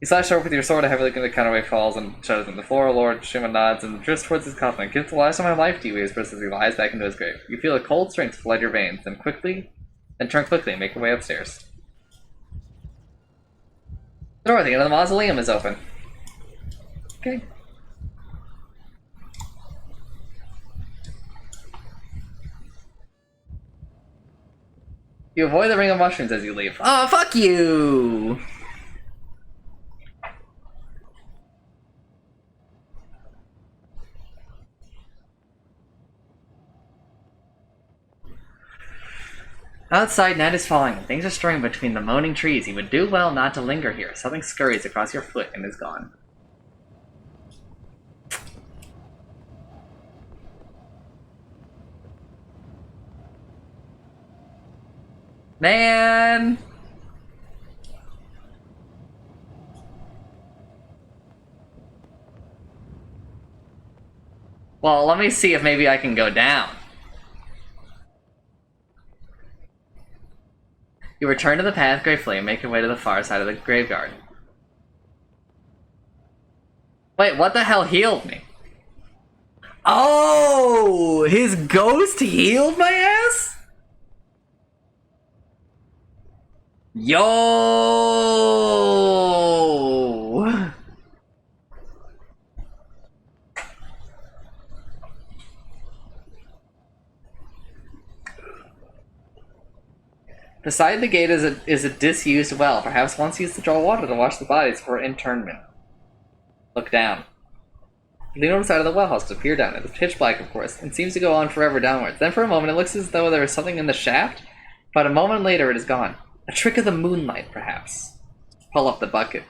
You slash the rope with your sword, a heavily the counterweight falls and shudders on the floor. Lord Shima nods and drifts towards his coffin. Give the last of my life to you, he whispers as he lies back into his grave. You feel a cold strength flood your veins, then turn quickly and make your way upstairs. The door at the end of the mausoleum is open. Okay. You avoid the ring of mushrooms as you leave. Oh, fuck you! Outside, night is falling, and things are stirring between the moaning trees. You would do well not to linger here. Something scurries across your foot and is gone. Man! Well, let me see if maybe I can go down. You return to the path gratefully and make your way to the far side of the graveyard. Wait, what the hell healed me? Oh! His ghost healed my ass? Yo! Beside the gate is a disused well, perhaps once used to draw water to wash the bodies for internment. Look down. You lean over the side of the well house to peer down. It is pitch black, of course, and seems to go on forever downwards. Then for a moment it looks as though there is something in the shaft, but a moment later it is gone. A trick of the moonlight, perhaps. Pull up the bucket.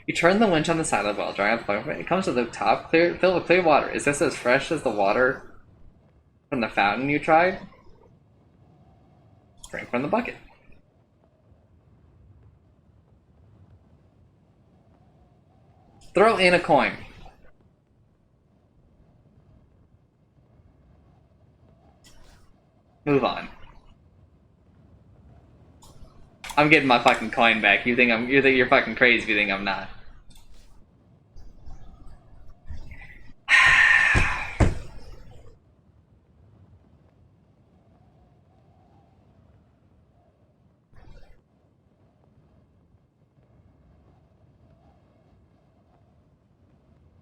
You turn the winch on the side of the well, drawing out the bucket. It comes to the top, filled with clear water. Is this as fresh as the water from the fountain you tried? Drink from the bucket. Throw in a coin. Move on. I'm getting my fucking coin back. You think you're fucking crazy if you think I'm not.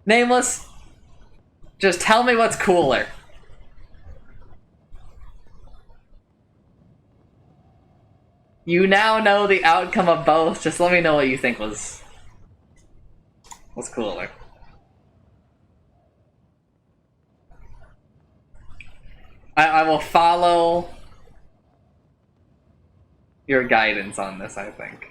Nameless, just tell me what's cooler. You now know the outcome of both. Just let me know what you think was cooler. I will follow your guidance on this, I think.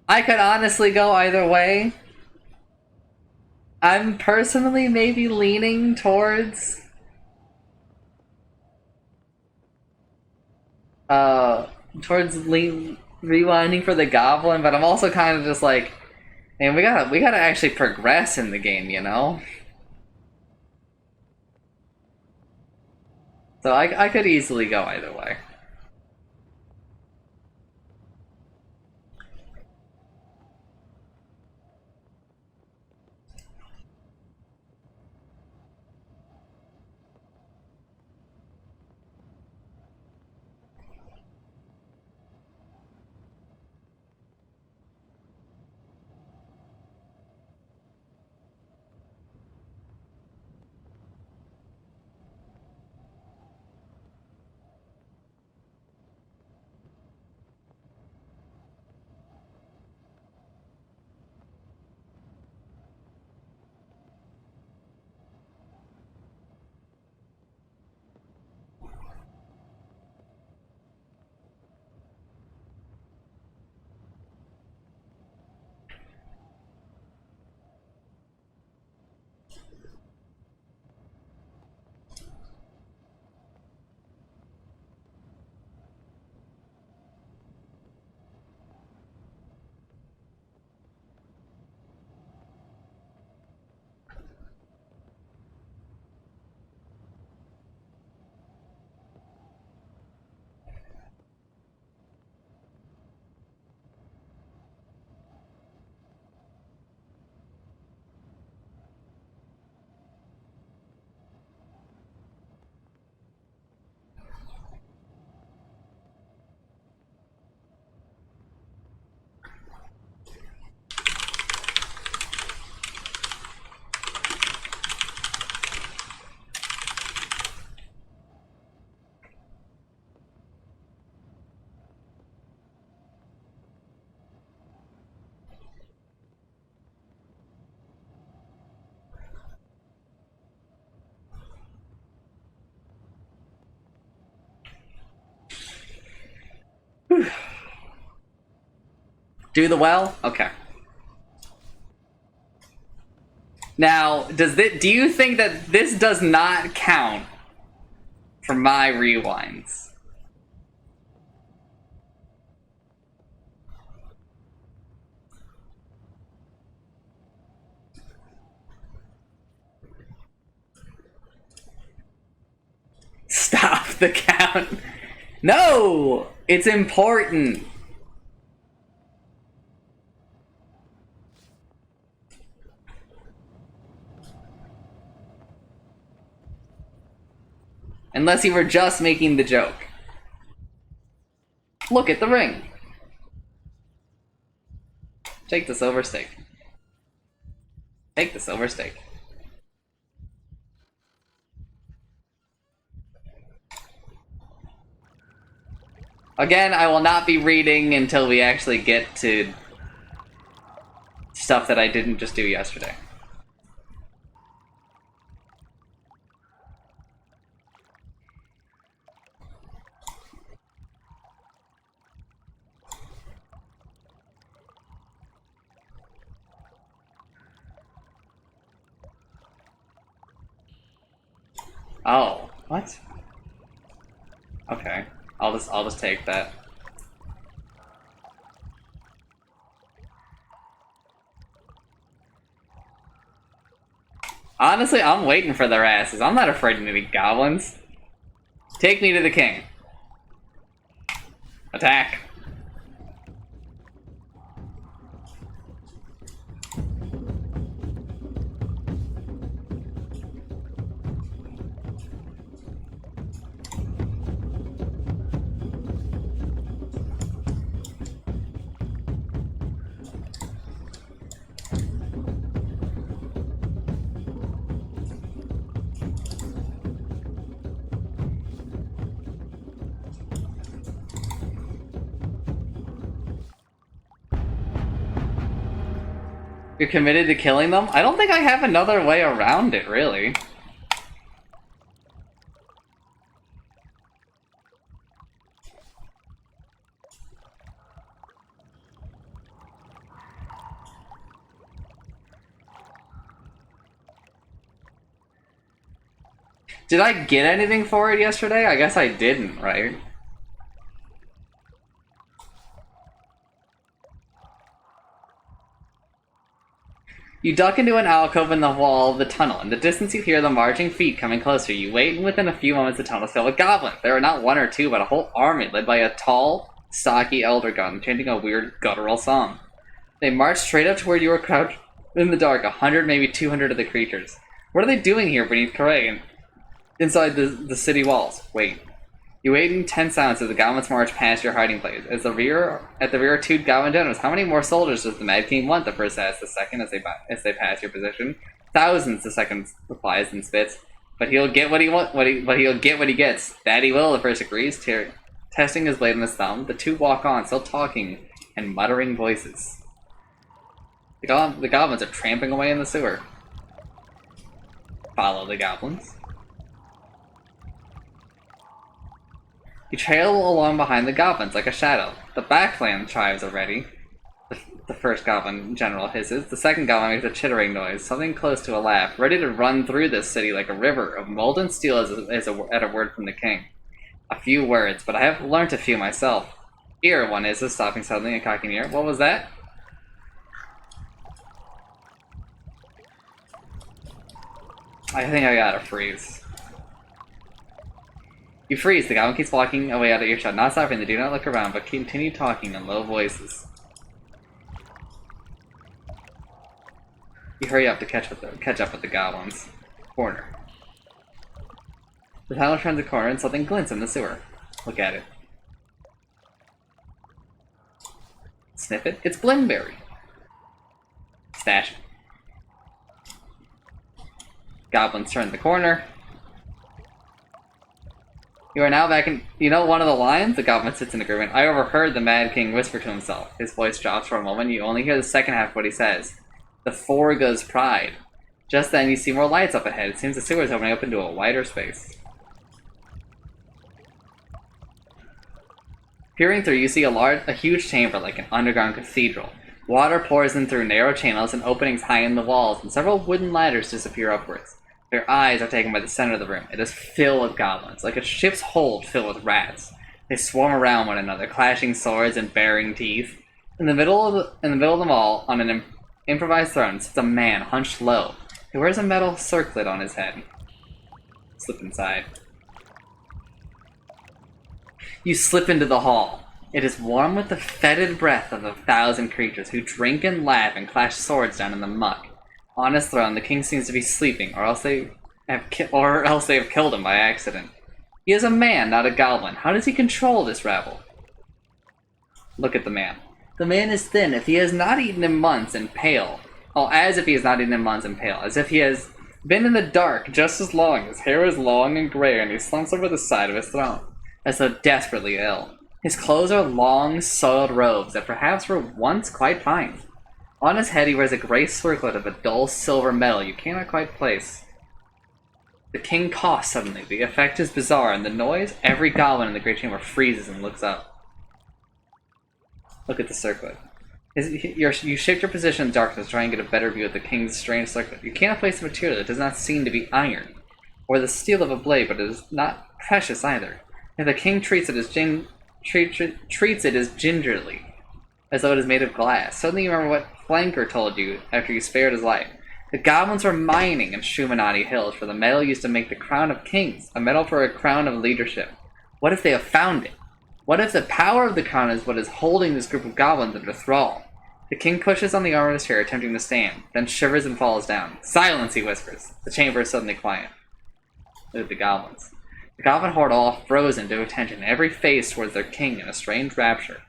I could honestly go either way. I'm personally maybe leaning towards rewinding for the goblin, but I'm also kind of just like, man, we gotta actually progress in the game, you know? So I could easily go either way. Do the well? Okay. Now, do you think that this does not count for my rewinds? Stop the count. No! It's important. Unless you were just making the joke. Look at the ring. Take the silver stake. Take the silver stake. Again, I will not be reading until we actually get to stuff that I didn't just do yesterday. Oh, what? Okay, I'll just take that. Honestly, I'm waiting for their asses. I'm not afraid of any goblins. Take me to the king. Attack. You're committed to killing them? I don't think I have another way around it, really. Did I get anything for it yesterday? I guess I didn't, right? You duck into an alcove in the wall of the tunnel. In the distance you hear the marching feet coming closer. You wait, and within a few moments the tunnel is filled with goblins. There are not one or two, but a whole army led by a tall, stocky elder gun chanting a weird guttural song. They march straight up to where you were crouched in the dark, 100, maybe 200 of the creatures. What are they doing here beneath Craig? Inside the city walls. Wait. You wait in tense silence as the goblins march past your hiding place. At the rear are two goblin generals. How many more soldiers does the Mad King want? The first asks the second as they pass your position. Thousands, the second replies and spits. But he'll get what he wants. But he'll get what he gets. That he will. The first agrees. Testing his blade in his thumb, the two walk on, still talking and muttering voices. The goblins are tramping away in the sewer. Follow the goblins. You trail along behind the goblins like a shadow. The backland chimes are ready. The first goblin general hisses. The second goblin makes a chittering noise, something close to a laugh, ready to run through this city like a river of molten steel at a word from the king. A few words, but I have learnt a few myself. Here, one is stopping suddenly and cocking ear. What was that? I think I gotta freeze. You freeze. The goblin keeps walking away out of earshot, not stopping. They do not look around, but continue talking in low voices. You hurry up to catch up with the goblins. Corner. The tunnel turns a corner and something glints in the sewer. Look at it. Sniff it. It's Blimberry. Stash it. Goblins turn the corner. You are now back in... You know one of the lines? The goblin sits in agreement. I overheard the Mad King whisper to himself. His voice drops for a moment. You only hear the second half of what he says. The Forga's pride. Just then, you see more lights up ahead. It seems the sewer is opening up into a wider space. Peering through, you see a huge chamber like an underground cathedral. Water pours in through narrow channels and openings high in the walls, and several wooden ladders disappear upwards. Their eyes are taken by the center of the room. It is filled with goblins, like a ship's hold filled with rats. They swarm around one another, clashing swords and baring teeth. In the middle of them all, on an improvised throne, sits a man hunched low. He wears a metal circlet on his head. Slip inside. You slip into the hall. It is warm with the fetid breath of 1,000 creatures who drink and laugh and clash swords down in the muck. On his throne, the king seems to be sleeping, or else they have killed him by accident. He is a man, not a goblin. How does he control this rabble? Look at the man. The man is thin, if he has not eaten in months, and pale. Oh, as if he has not eaten in months and pale. As if he has been in the dark just as long. His hair is long and gray, and he slumps over the side of his throne, as though desperately ill. His clothes are long, soiled robes that perhaps were once quite fine. On his head he wears a gray circlet of a dull silver metal you cannot quite place. The king coughs suddenly. The effect is bizarre, and the noise, every goblin in the great chamber freezes and looks up. Look at the circlet. You shift your position in darkness to try and get a better view of the king's strange circlet. You cannot place a material that does not seem to be iron, or the steel of a blade, but it is not precious either. If the king treats it as gingerly, as though it is made of glass. Suddenly you remember what Flanker told you after you spared his life. The goblins were mining in Shumanati Hills for the metal used to make the crown of kings, a metal for a crown of leadership. What if they have found it? What if the power of the crown is what is holding this group of goblins under thrall? The king pushes on the arm of his chair, attempting to stand, then shivers and falls down. Silence, he whispers. The chamber is suddenly quiet. Look at the goblins. The goblin horde all froze into attention, every face towards their king in a strange rapture.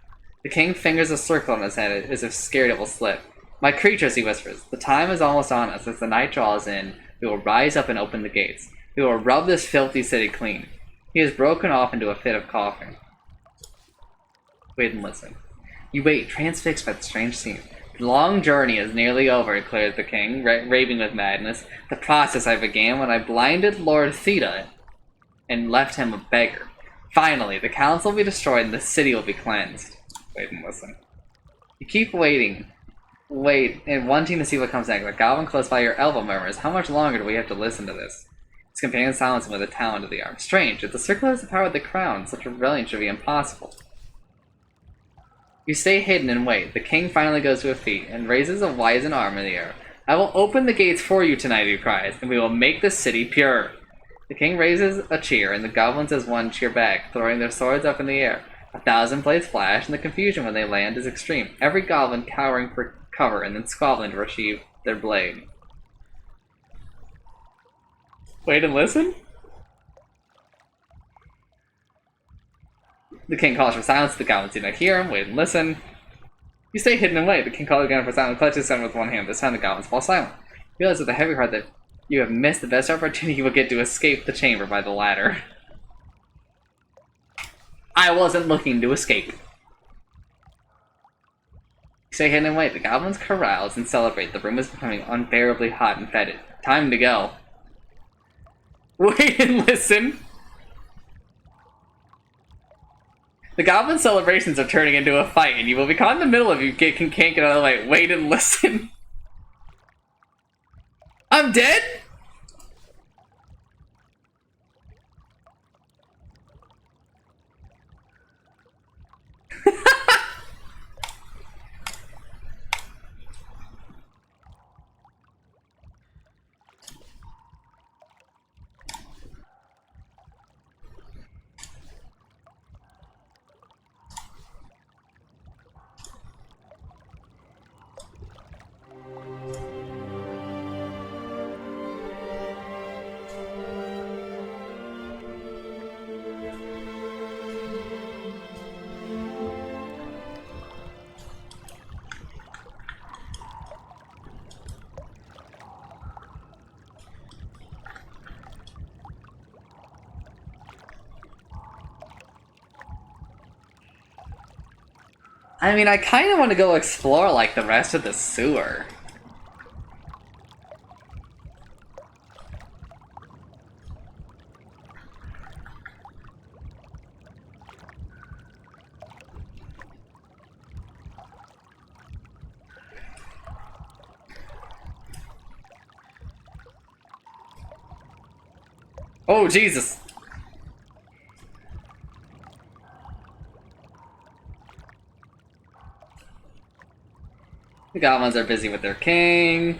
The king fingers a circle on his head as if scared it will slip. My creatures, he whispers, the time is almost on us. As the night draws in, we will rise up and open the gates. We will rub this filthy city clean. He has broken off into a fit of coughing. Wait and listen. You wait, transfixed by the strange scene. The long journey is nearly over, declared the king, raving with madness. The process I began when I blinded Lord Theta and left him a beggar. Finally, the council will be destroyed and the city will be cleansed. Wait and listen. You keep waiting. Wait, and wanting to see what comes next. A goblin close by your elbow murmurs, how much longer do we have to listen to this? His companion silenced him with a talon to the arm. Strange, if the circle has the power of the crown, such rebellion should be impossible. You stay hidden and wait. The king finally goes to his feet and raises a wizened arm in the air. I will open the gates for you tonight, he cries, and we will make the city pure. The king raises a cheer, and the goblins as one cheer back, throwing their swords up in the air. 1,000 blades flash, and the confusion when they land is extreme. Every goblin cowering for cover, and then squabbling to retrieve their blade. Wait and listen? The king calls for silence. The goblins do not hear him. Wait and listen. You stay hidden and wait. The king calls again for silence. Clutches him with one hand. This time the goblins fall silent. Realize with a heavy heart that you have missed the best opportunity you will get to escape the chamber by the ladder. I wasn't looking to escape. You stay hidden and wait. The goblins carouse and celebrate. The room is becoming unbearably hot and fetid. Time to go. Wait and listen. The goblin celebrations are turning into a fight, and you will be caught in the middle if you can't get out of the way. Wait and listen. I'm dead? I mean, I kind of want to go explore, like, the rest of the sewer. Oh, Jesus! The goblins are busy with their king.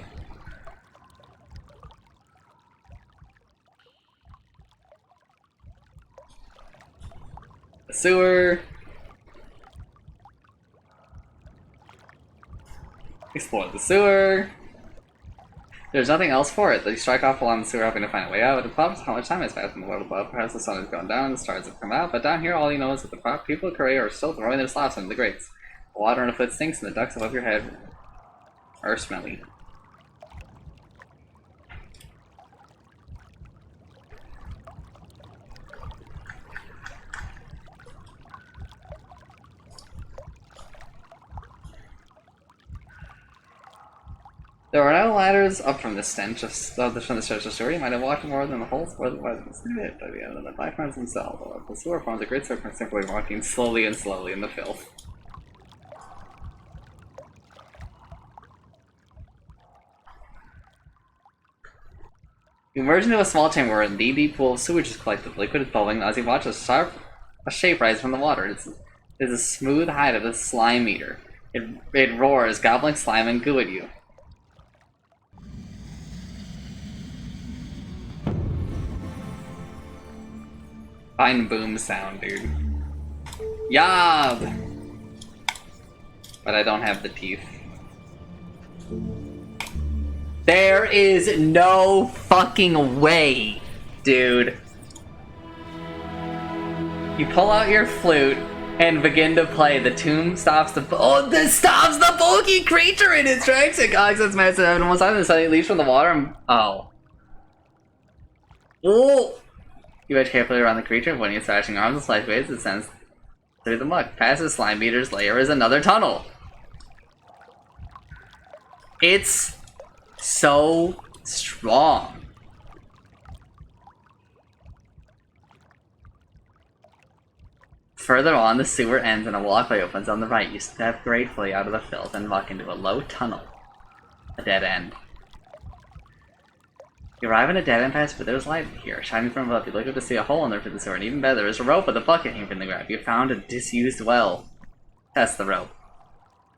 The sewer. Explore the sewer. There's nothing else for it. They strike off along the sewer, hoping to find a way out. But the problem is how much time has passed in the world above. Perhaps the sun has gone down and the stars have come out. But down here, all you know is that the people of Korea are still throwing their slops into the grates. The water underfoot stinks, and the ducks above your head are smelly. There are no ladders up from the stench of the sewer. You might have walked more than the whole square was needed by the end of the platforms themselves. The sewer forms a great circle, simply walking slowly and slowly in the filth. You emerge into a small chamber where a knee-deep pool of sewage is collected. The liquid is bubbling as you watch a shape rise from the water. It is a smooth hide of a slime eater. It roars, gobbling slime and goo at you. Fine boom sound, dude. Yob! But I don't have the teeth. There is no fucking way, dude. You pull out your flute and begin to play. The tune stops the this stops the bulky creature in its tracks. It cocks its massive head on one side and suddenly leaves from the water and oh. You edge carefully around the creature, pointing its thrashing arms and slice waves, it sends through the muck. Past the slime beater's lair is another tunnel. It's so strong. Further on, the sewer ends and a walkway opens on the right. You step gratefully out of the filth and walk into a low tunnel. A dead end. You arrive in a dead end passage, but there's light here, shining from above. You look up to see a hole in the roof of the sewer, and even better, there's a rope with a bucket hanging from the ground. You found a disused well. Test the rope.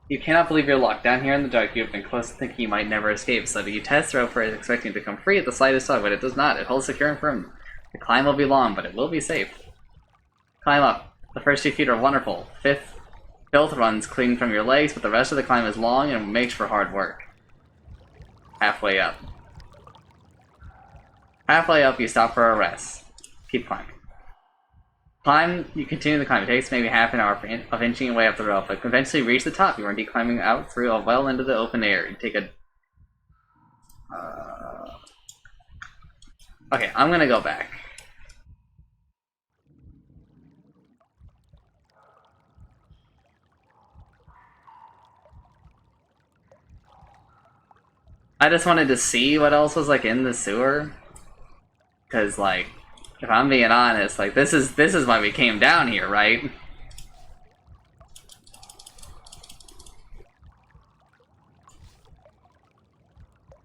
You cannot believe you're locked down here in the dark. You have been close to thinking you might never escape, so you test the rope for it, expecting it to come free at the slightest tug, but it does not. It holds secure and firm. The climb will be long, but it will be safe. Climb up. The first 2 feet are wonderful. Filth runs clean from your legs, but the rest of the climb is long and makes for hard work. Halfway up. Halfway up, you stop for a rest. Keep climbing. You continue the climb. It takes maybe half an hour of inching your way up the rope, but eventually reach the top. You are indeed climbing out through a well into the open air. You take a... Okay, I'm gonna go back. I just wanted to see what else was like in the sewer. Cause like, if I'm being honest, like this is why we came down here, right?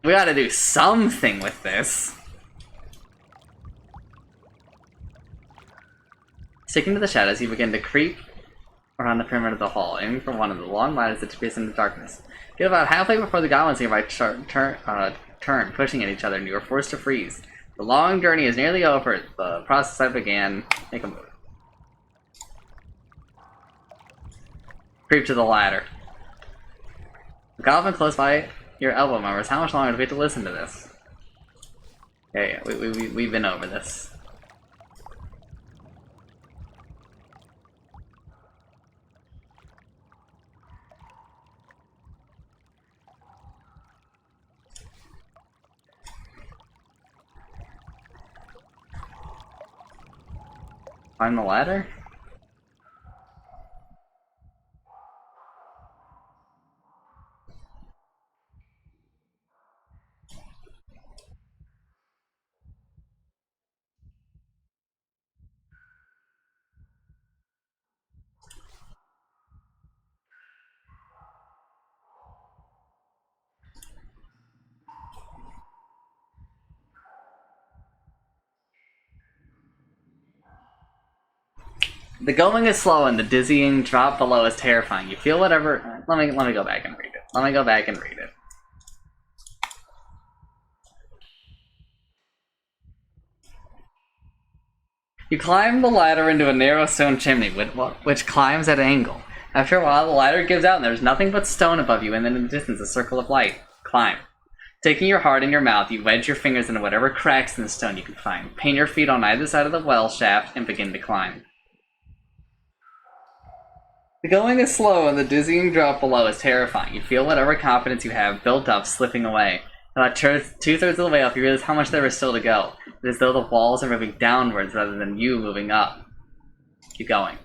We gotta do something with this. Sticking to the shadows, you begin to creep around the perimeter of the hall, aiming for one of the long ladders that disappears in the darkness. Get about halfway before the goblins nearby turn, pushing at each other, and you are forced to freeze. The long journey is nearly over. The process I began. Make a move. Creep to the ladder. The goblin close by your elbow murmurs, how much longer do we have to listen to this? Yeah, we've been over this. Climb the ladder? The going is slow and the dizzying drop below is terrifying. You feel whatever... Let me go back and read it. Let me go back and read it. You climb the ladder into a narrow stone chimney, which climbs at an angle. After a while, the ladder gives out and there's nothing but stone above you, and then in the distance, a circle of light. Climb. Taking your heart in your mouth, you wedge your fingers into whatever cracks in the stone you can find. Paint your feet on either side of the well shaft and begin to climb. The going is slow and the dizzying drop below is terrifying. You feel whatever confidence you have built up slipping away. About two-thirds of the way up, you realize how much there is still to go. It is as though the walls are moving downwards rather than you moving up. Keep going.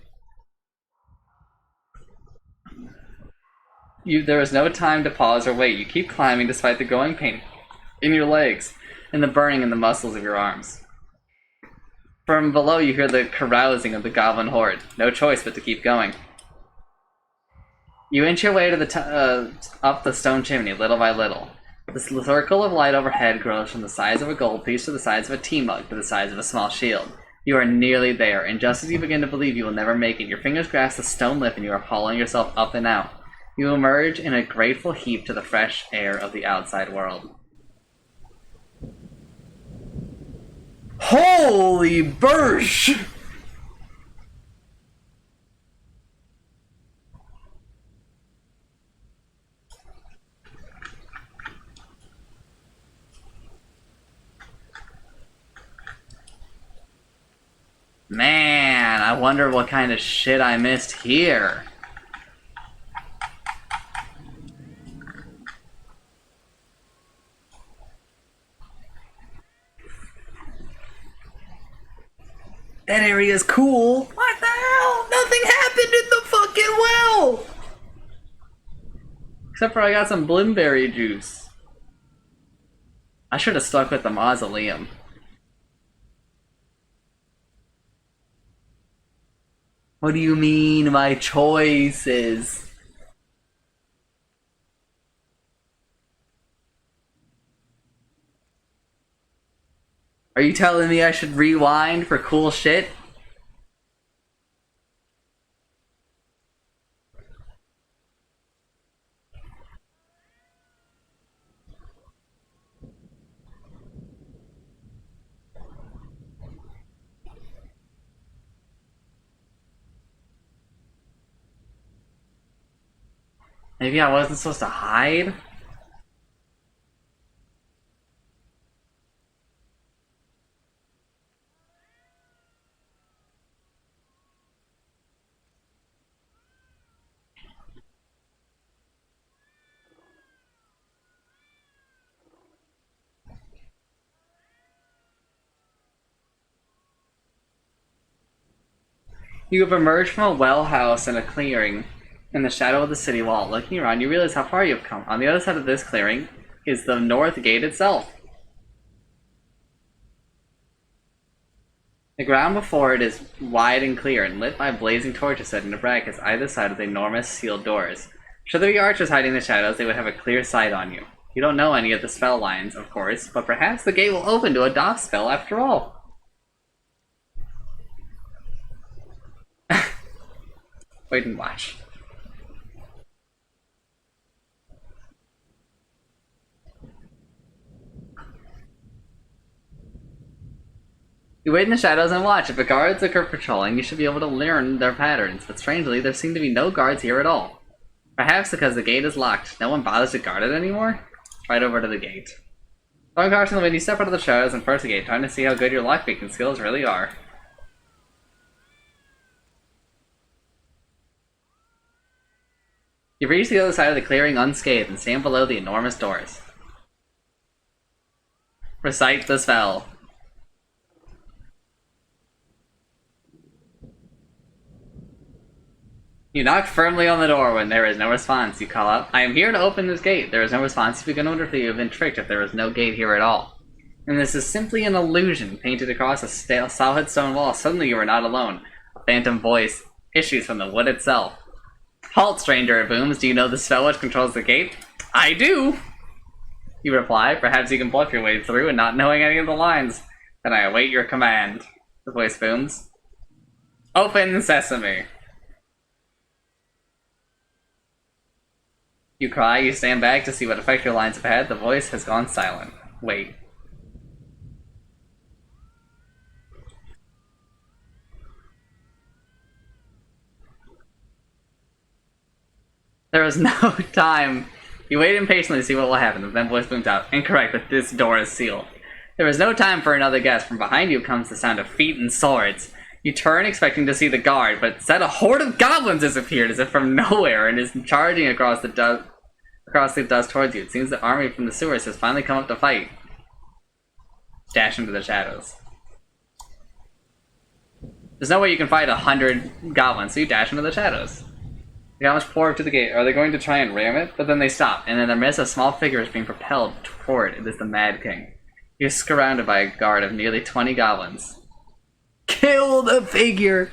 There is no time to pause or wait. You keep climbing despite the going pain in your legs and the burning in the muscles of your arms. From below, you hear the carousing of the goblin horde. No choice but to keep going. You inch your way to up the stone chimney, little by little. The circle of light overhead grows from the size of a gold piece to the size of a tea mug to the size of a small shield. You are nearly there, and just as you begin to believe you will never make it, your fingers grasp the stone lip and you are hauling yourself up and out. You emerge in a grateful heap to the fresh air of the outside world. Holy bursh! Man, I wonder what kind of shit I missed here. That area is cool. What the hell? Nothing happened in the fucking well! Except for I got some blimberry juice. I should have stuck with the mausoleum. What do you mean, my choices? Are you telling me I should rewind for cool shit? Maybe I wasn't supposed to hide? You have emerged from a well house in a clearing in the shadow of the city wall. Looking around, you realize how far you have come. On the other side of this clearing is the north gate itself. The ground before it is wide and clear and lit by blazing torches set into brackets either side of the enormous sealed doors. Should there be archers hiding in the shadows, they would have a clear sight on you. You don't know any of the spell lines, of course, but perhaps the gate will open to a dock spell after all. Wait and watch. You wait in the shadows and watch. If the guards are patrolling, you should be able to learn their patterns, but strangely, there seem to be no guards here at all. Perhaps because the gate is locked. No one bothers to guard it anymore? Right over to the gate. Throwing caution to the wind, you step out of the shadows and approach the gate, trying to see how good your lockpicking skills really are. You reach the other side of the clearing unscathed and stand below the enormous doors. Recite the spell. You knock firmly on the door when there is no response. You call out, I am here to open this gate. There is no response. You begin to wonder if you have been tricked if there is no gate here at all. And this is simply an illusion painted across a solid stone wall. Suddenly you are not alone. A phantom voice issues from the wood itself. Halt, stranger, it booms. Do you know the spell which controls the gate? I do! You reply, perhaps you can bluff your way through and not knowing any of the lines. Then I await your command. The voice booms. Open sesame. You cry, you stand back to see what effect your lines have had. The voice has gone silent. Wait. There is no time. You wait impatiently to see what will happen, and then voice booms out. Incorrect, but this door is sealed. There is no time for another guess. From behind you comes the sound of feet and swords. You turn expecting to see the guard, but instead a horde of goblins has appeared as if from nowhere and is charging across the dust towards you. It seems the army from the sewers has finally come up to fight. Dash into the shadows. There's no way you can fight 100 goblins, so you dash into the shadows. The goblins pour up to the gate. Are they going to try and ram it? But then they stop, and in their midst a small figure is being propelled toward it is the Mad King. He is surrounded by a guard of nearly 20 goblins. Kill the figure!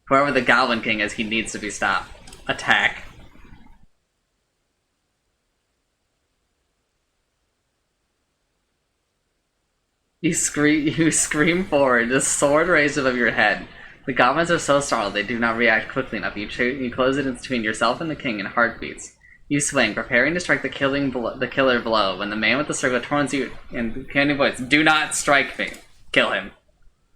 Whoever the Goblin King is, he needs to be stopped. Attack. You scream forward, the sword raised above your head. The goblins are so startled they do not react quickly enough. You close it in between yourself and the king in heartbeats. You swing, preparing to strike the killer blow, when the man with the circle taunts you in commanding voice, do not strike me. Kill him.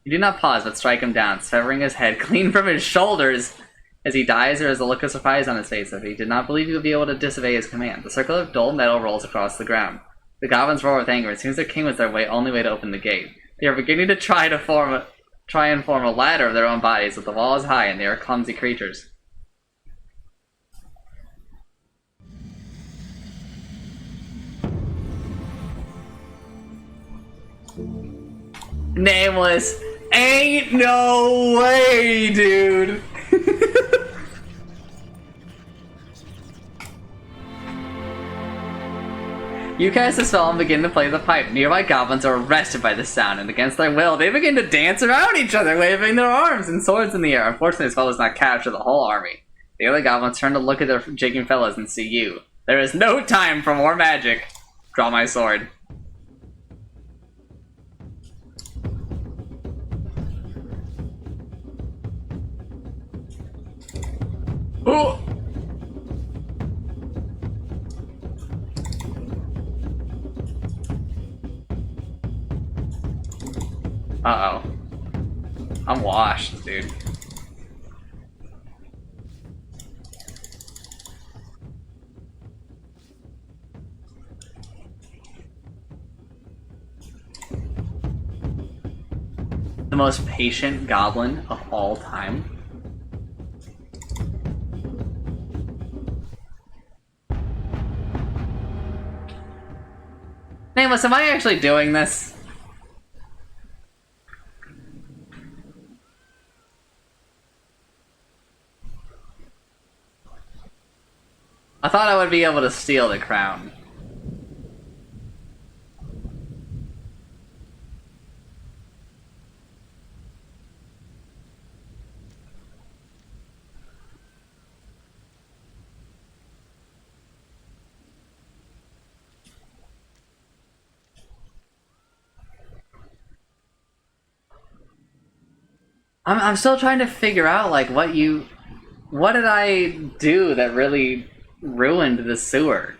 You do not pause, but strike him down, severing his head clean from his shoulders. As he dies, there is a look of surprise on his face, as he did not believe he would be able to disobey his command. The circle of dull metal rolls across the ground. The goblins roar with anger. It seems their king was their only way to open the gate. They are beginning to try and form a ladder of their own bodies, but the wall is high and they are clumsy creatures. Nameless Ain't no way, dude. You cast the spell and begin to play the pipe. Nearby goblins are arrested by the sound, and against their will, they begin to dance around each other, waving their arms and swords in the air. Unfortunately, the spell does not capture the whole army. The other goblins turn to look at their jigging fellows and see you. There is no time for more magic. Draw my sword. Ooh! Uh-oh. I'm washed, dude. The most patient goblin of all time. Nameless, am I actually doing this? I thought I would be able to steal the crown. I'm still trying to figure out, like, what did I do that really ruined the sewer?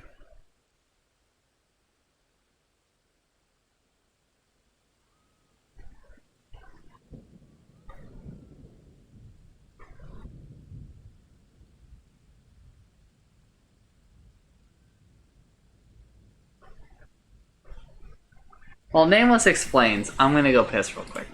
Well, Nameless explains. I'm gonna go piss real quick.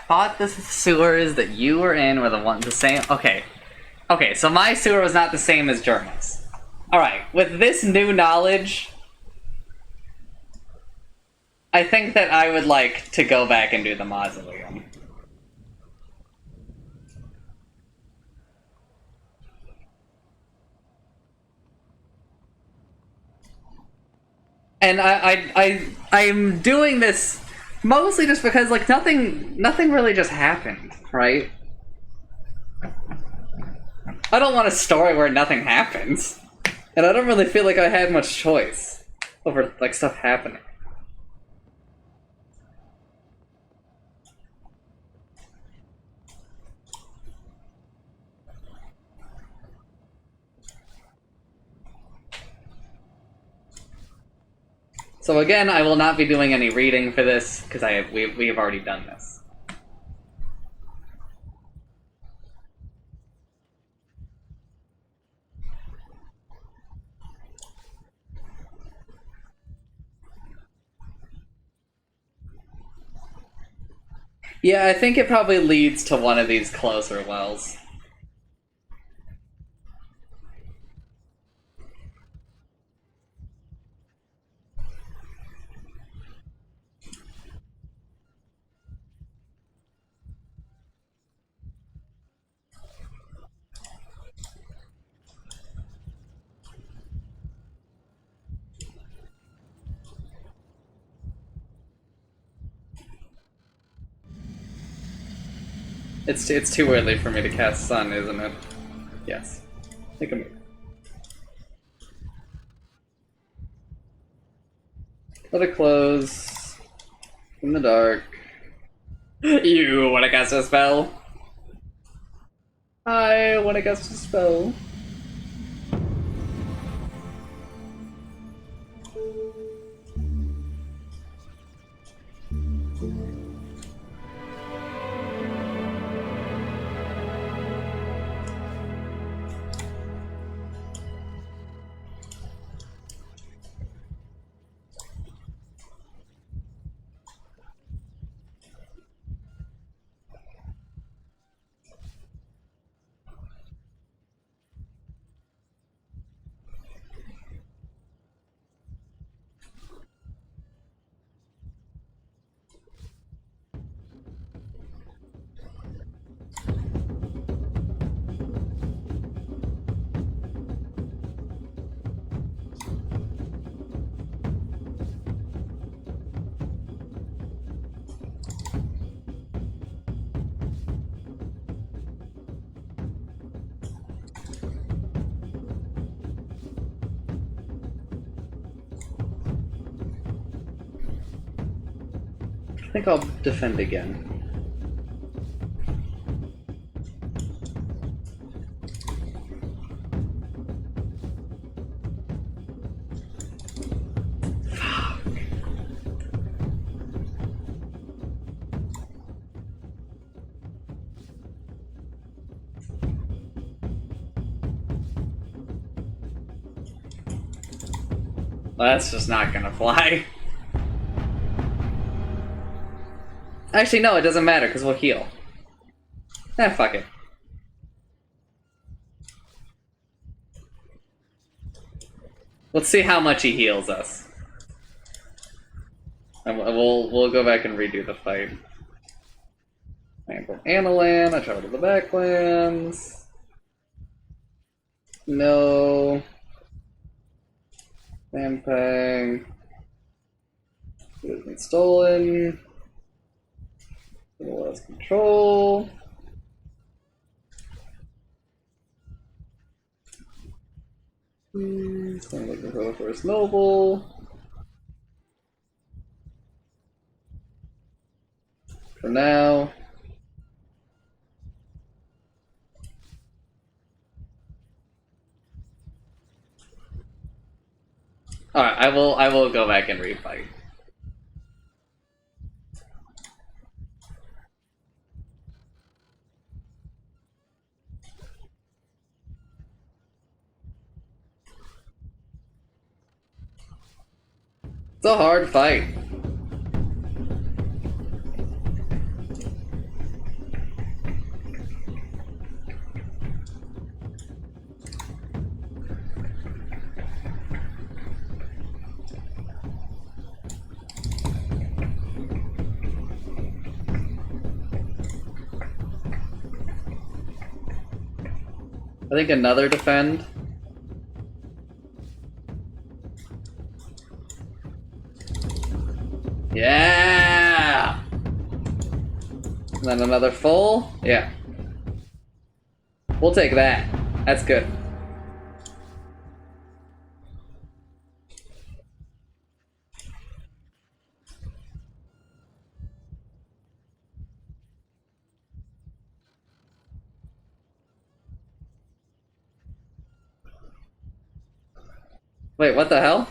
Thought the sewers that you were in were the same. Okay, so my sewer was not the same as Jerma's. Alright, with this new knowledge, I think that I would like to go back and do the mausoleum. And I'm doing this mostly just because like nothing really just happened, right? I don't want a story where nothing happens. And I don't really feel like I had much choice over like stuff happening. So again, I will not be doing any reading for this because we have already done this. Yeah, I think it probably leads to one of these closer wells. It's too early for me to cast Sun, isn't it? Yes. Take a move. Let it close. In the dark. You wanna cast a spell? I wanna cast a spell. I think I'll defend again. Well, that's just not gonna fly. Actually, no, it doesn't matter, because we'll heal. Fuck it. Let's see how much he heals us. And we'll go back and redo the fight. Ankle Analan, I travel to the backlands. No. Vampang. It has been stolen. Lost control. Sounds like the go first noble. For now. Alright, I will go back and refight. It's a hard fight. I think another defend. Yeah! And then another full. Yeah. We'll take that. That's good. Wait, what the hell?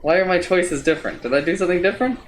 Why are my choices different? Did I do something different?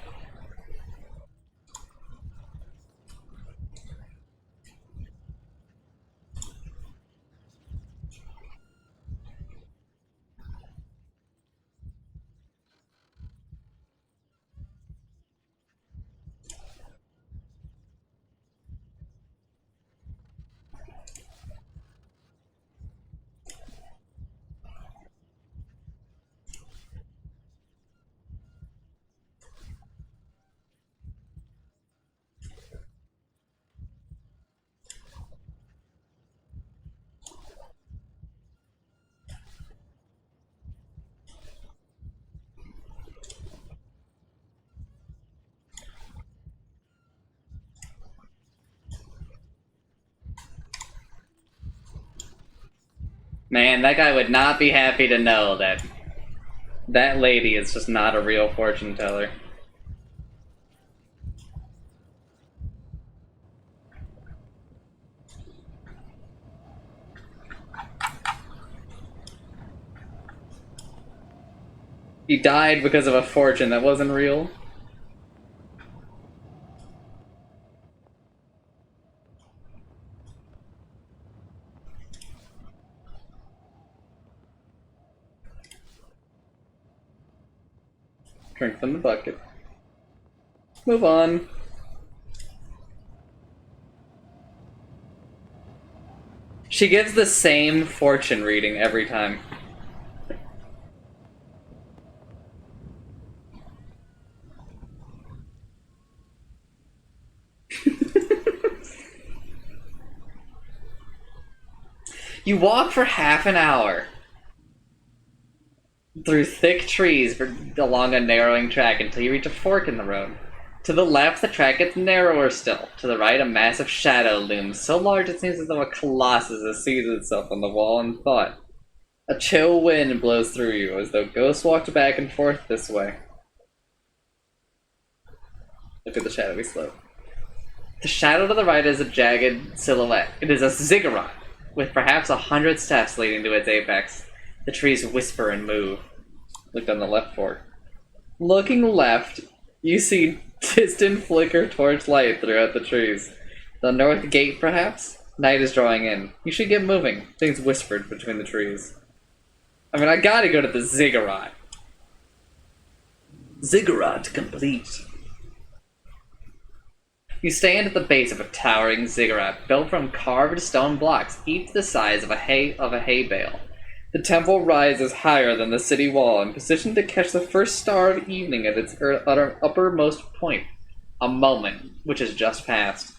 Man, that guy would not be happy to know that that lady is just not a real fortune teller. He died because of a fortune that wasn't real. Drink from the bucket. Move on. She gives the same fortune reading every time. You walk for half an hour through thick trees along a narrowing track until you reach a fork in the road. To the left, the track gets narrower still. To the right, a massive shadow looms, so large it seems as though a colossus has seated itself on the wall in thought. A chill wind blows through you, as though ghosts walked back and forth this way. Look at the shadowy slope. The shadow to the right is a jagged silhouette. It is a ziggurat, with perhaps 100 steps leading to its apex. The trees whisper and move. Look on the left fork. Looking left, you see distant flicker torch light throughout the trees. The north gate, perhaps? Night is drawing in. You should get moving. Things whispered between the trees. I mean, I gotta go to the ziggurat. Ziggurat complete. You stand at the base of a towering ziggurat built from carved stone blocks, each the size of a hay bale. The temple rises higher than the city wall and positioned to catch the first star of evening at its uppermost point. A moment which has just passed.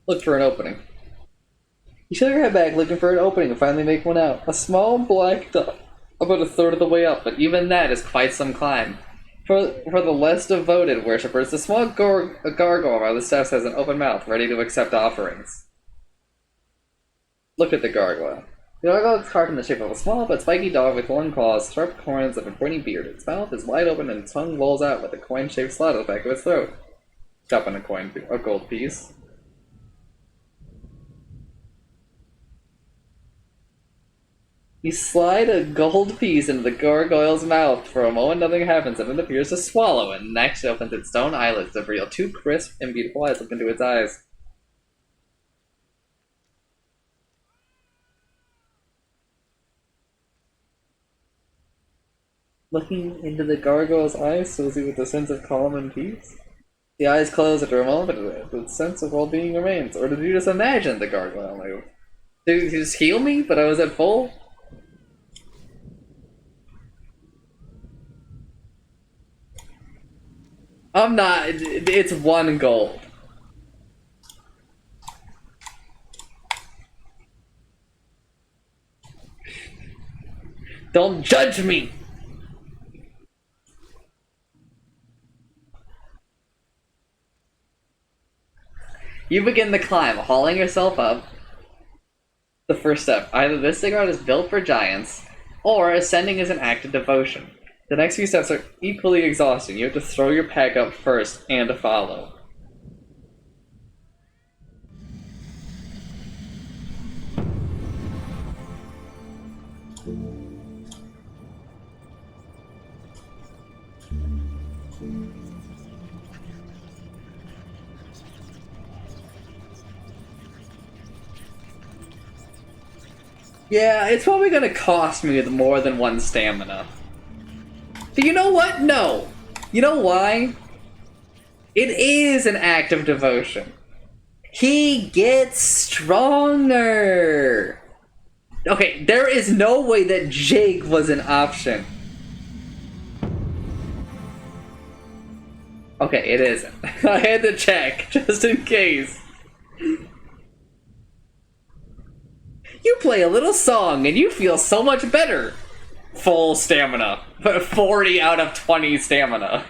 Look for an opening. You shove your head back looking for an opening and finally make one out. A small black dot about a third of the way up, but even that is quite some climb. For the less devoted worshippers, the small gargoyle around the steps has an open mouth, ready to accept offerings. Look at the gargoyle. The gargoyle is carved in the shape of a small but spiky dog with long claws, sharp horns, and a pointy beard. Its mouth is wide open and its tongue lolls out with a coin-shaped slot at the back of its throat. Drop in a gold piece. You slide a gold piece into the gargoyle's mouth. For a moment, nothing happens, and it appears to swallow it. Next, it opens its stone eyelids to reveal two crisp and beautiful eyes look into its eyes. Looking into the gargoyle's eyes fills you with a sense of calm and peace. The eyes close after a moment, but the sense of well-being remains. Or did you just imagine the gargoyle move? Did you just heal me, but I was at full? I'm not. It's 1 gold. Don't judge me! You begin the climb, hauling yourself up. The first step. Either this ziggurat is built for giants, or ascending is an act of devotion. The next few steps are equally exhausting. You have to throw your pack up first and to follow. Yeah, it's probably gonna cost me more than 1 stamina. But you know what? No. You know why? It is an act of devotion. He gets stronger. Okay, there is no way that Jake was an option. Okay, it isn't. I had to check, just in case. You play a little song and you feel so much better. Full stamina. 40 out of 20 stamina.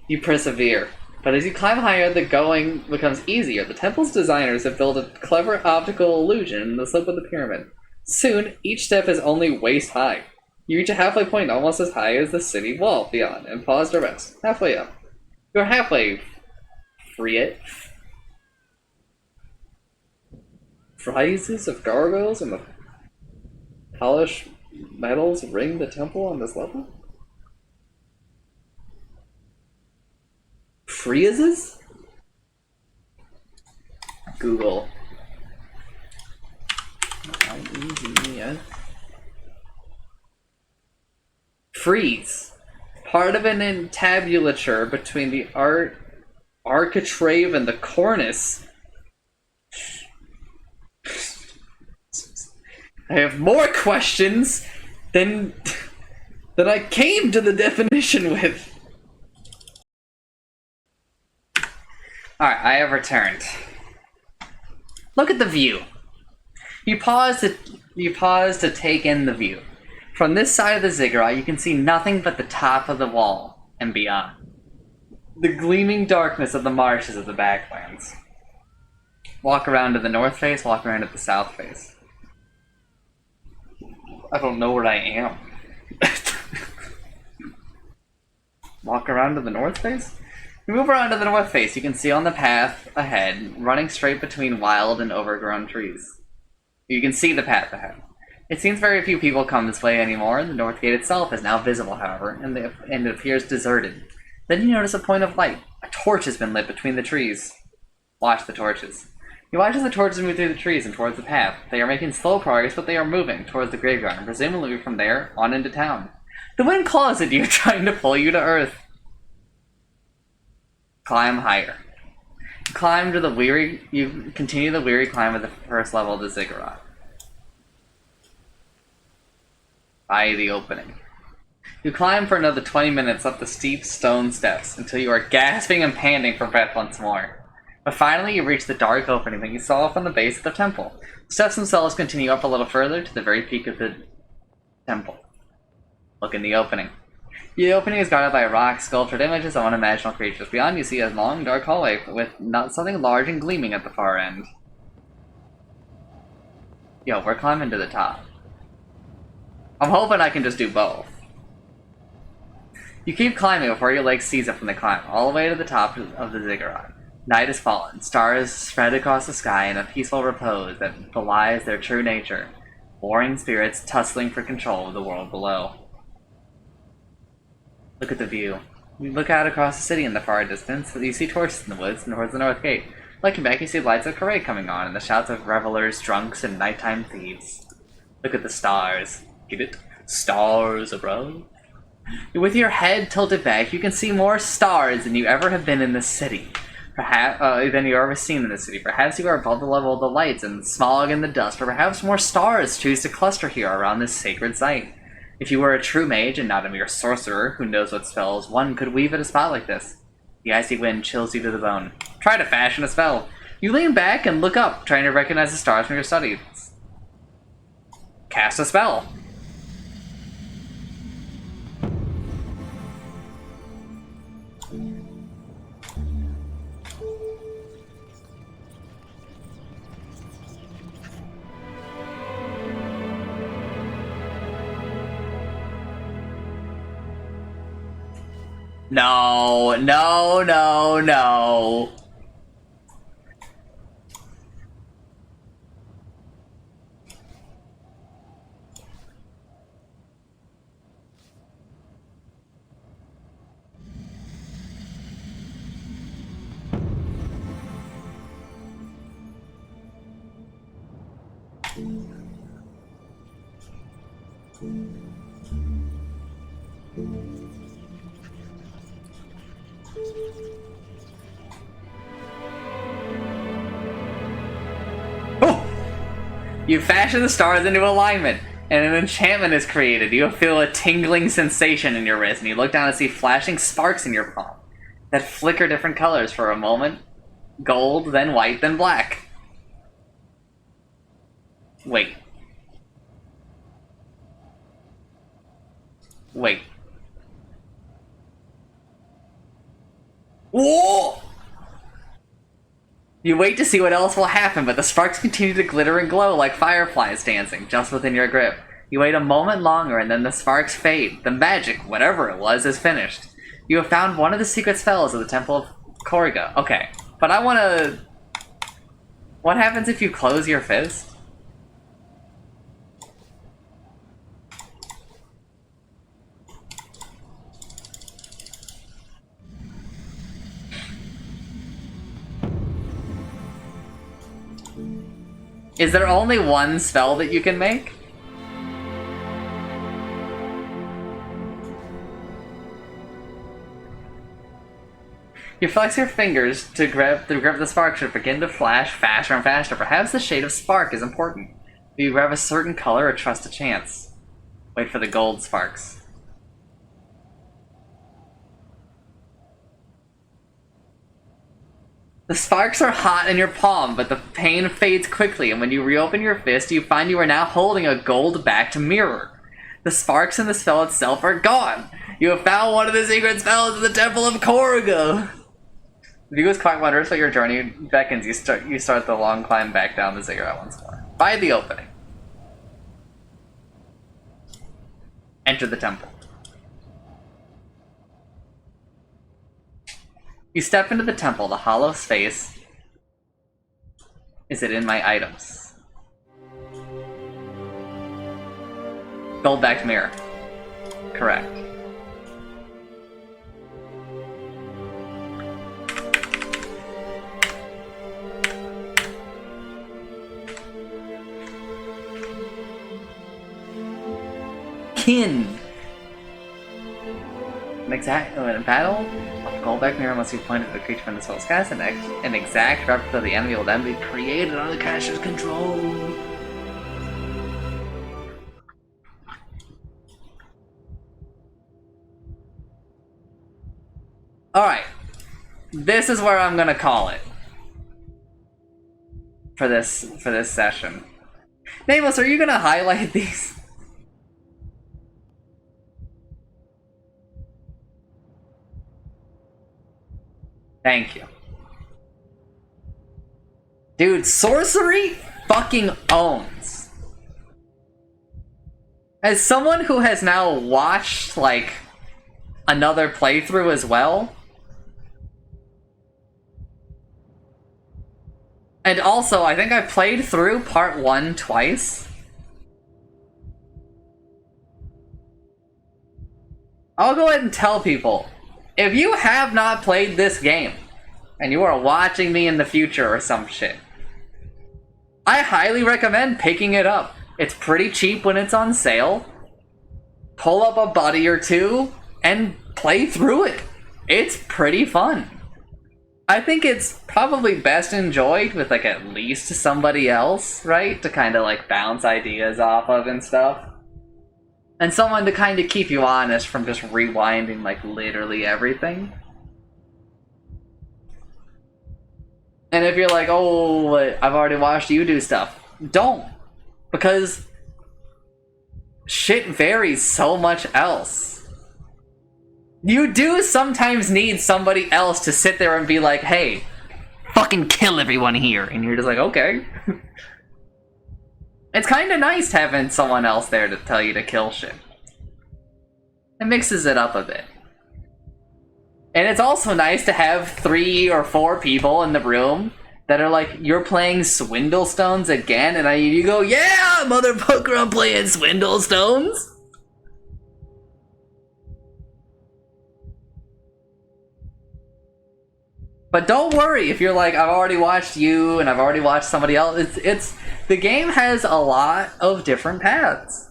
You persevere. But as you climb higher, the going becomes easier. The temple's designers have built a clever optical illusion in the slope of the pyramid. Soon, each step is only waist high. You reach a halfway point almost as high as the city wall beyond, and pause to rest. Halfway up. You're halfway. Free it. Friezes of gargoyles and the polished metals ring the temple on this level? Friezes? Google. I-E-Z-E-S. Frieze. Part of an entablature between the architrave and the cornice. I have more questions than I came to the definition with. Alright, I have returned. Look at the view. You pause to take in the view. From this side of the ziggurat, you can see nothing but the top of the wall and beyond. The gleaming darkness of the marshes of the backlands. Walk around to the north face, walk around to the south face. I don't know where I am. Walk around to the north face? You move around to the north face, you can see on the path ahead, running straight between wild and overgrown trees. You can see the path ahead. It seems very few people come this way anymore, and the north gate itself is now visible, however, and it appears deserted. Then you notice a point of light. A torch has been lit between the trees. Watch the torches. You watch as the torches move through the trees and towards the path. They are making slow progress, but they are moving towards the graveyard, and presumably from there on into town. The wind claws at you, trying to pull you to earth. Climb higher. You continue the weary climb of the first level of the ziggurat. Eye the opening. You climb for another 20 minutes up the steep stone steps until you are gasping and panting for breath once more. But finally you reach the dark opening that you saw from the base of the temple. The steps themselves continue up a little further to the very peak of the temple. Look in the opening. The opening is guarded by rock sculptured images of unimaginable creatures. Beyond you see a long dark hallway with something large and gleaming at the far end. Yo, we're climbing to the top. I'm hoping I can just do both. You keep climbing before your legs seize up from the climb, all the way to the top of the ziggurat. Night has fallen. Stars spread across the sky in a peaceful repose that belies their true nature. Warring spirits tussling for control of the world below. Look at the view. You look out across the city in the far distance, you see torches in the woods and towards the north gate. Looking back, you see lights of parade coming on and the shouts of revelers, drunks, and nighttime thieves. Look at the stars. Get it? Stars above? With your head tilted back, you can see more stars than you ever have been in this city. Than you've ever seen in the city. Perhaps you are above the level of the lights and smog and the dust, or perhaps more stars choose to cluster here around this sacred site. If you were a true mage and not a mere sorcerer who knows what spells one could weave at a spot like this. The icy wind chills you to the bone. Try to fashion a spell. You lean back and look up, trying to recognize the stars from your studies. Cast a spell. No, no, no, no. You fashion the stars into alignment, and an enchantment is created. You feel a tingling sensation in your wrist, and you look down and see flashing sparks in your palm that flicker different colors for a moment. Gold, then white, then black. Wait. Wait. Whoa! You wait to see what else will happen, but the sparks continue to glitter and glow like fireflies dancing just within your grip. You wait a moment longer, and then the sparks fade. The magic, whatever it was, is finished. You have found one of the secret spells of the Temple of Korriga. Okay, but I want to... What happens if you close your fist? Is there only one spell that you can make? You flex your fingers to grab the spark should begin to flash faster and faster. Perhaps the shade of spark is important. Do you grab a certain color or trust a chance? Wait for the gold sparks. The sparks are hot in your palm, but the pain fades quickly, and when you reopen your fist, you find you are now holding a gold-backed mirror. The sparks in the spell itself are gone. You have found one of the secret spells of the Temple of Korriga. If you goes quite wonders what your journey beckons, you start the long climb back down the ziggurat once more. By the opening. Enter the temple. You step into the temple, the hollow space. Is it in my items? Gold-backed mirror. Correct. Kin! In battle, a gold-backed mirror must be pointed at the creature when the spell is cast, and an exact replica of the enemy will then be created under the caster's control. Alright. This is where I'm gonna call it. For this session. Nameless, are you gonna highlight these? Thank you. Dude, Sorcery fucking owns. As someone who has now watched, like, another playthrough as well, and also, I think I played through part 1 twice. I'll go ahead and tell people, if you have not played this game, and you are watching me in the future or some shit, I highly recommend picking it up. It's pretty cheap when it's on sale. Pull up a buddy or two, and play through it. It's pretty fun. I think it's probably best enjoyed with, like, at least somebody else, right? To kind of, like, bounce ideas off of and stuff. And someone to kind of keep you honest from just rewinding like literally everything. And if you're like, oh, I've already watched you do stuff, don't. Because shit varies so much else. You do sometimes need somebody else to sit there and be like, hey, fucking kill everyone here. And you're just like, okay. It's kind of nice having someone else there to tell you to kill shit. It mixes it up a bit. And it's also nice to have 3 or 4 people in the room that are like, you're playing Swindlestones again? And you go, yeah, motherfucker, I'm playing Swindlestones. But don't worry if you're like, I've already watched you and I've already watched somebody else. It's the game has a lot of different paths.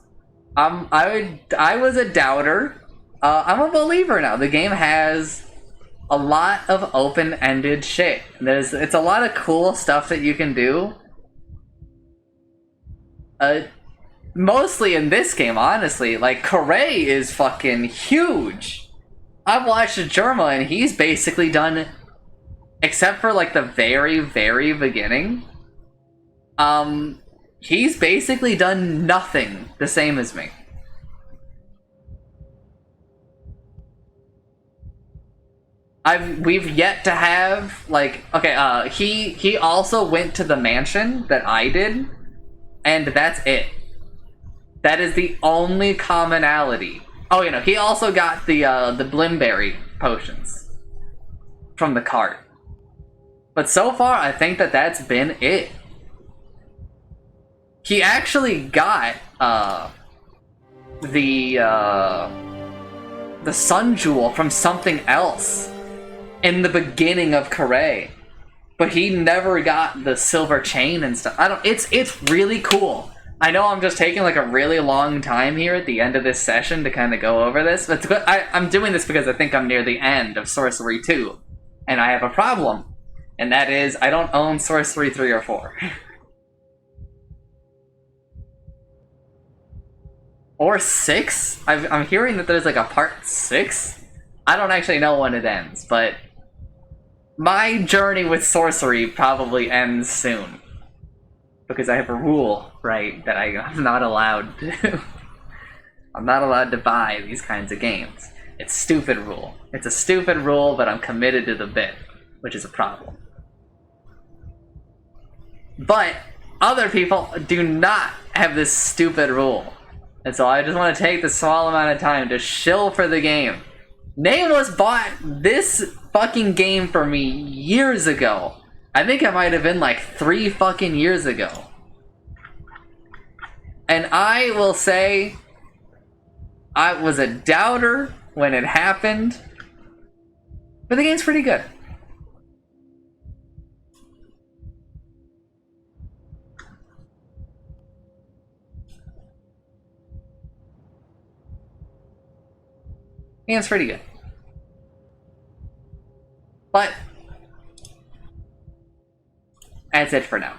I was a doubter. I'm a believer now. The game has a lot of open-ended shit. It's a lot of cool stuff that you can do. Mostly in this game, honestly. Like, Corey is fucking huge. I've watched Jerma and he's basically done, except for like the very, very beginning, he's basically done nothing the same as me. We've yet to have, like, okay, he also went to the mansion that I did, and that's it. That is the only commonality. Oh, you know, he also got the Blimberry potions from the cart. But so far, I think that's been it. He actually got, the Sun Jewel from something else in the beginning of Corey, but he never got the silver chain and stuff. It's really cool. I know I'm just taking like a really long time here at the end of this session to kind of go over this, but I'm doing this because I think I'm near the end of Sorcery 2, and I have a problem, and that is I don't own Sorcery 3 or 4. Or 6? I'm hearing that there's like a part 6? I don't actually know when it ends, but my journey with Sorcery probably ends soon. Because I have a rule, right, that I'm not allowed to. I'm not allowed to buy these kinds of games. It's a stupid rule. It's a stupid rule, but I'm committed to the bit, which is a problem. But other people do not have this stupid rule. And so I just want to take the small amount of time to shill for the game. Nameless bought this fucking game for me years ago. I think it might have been like 3 fucking years ago. And I will say, I was a doubter when it happened, but the game's pretty good. The game's pretty good. But that's it for now.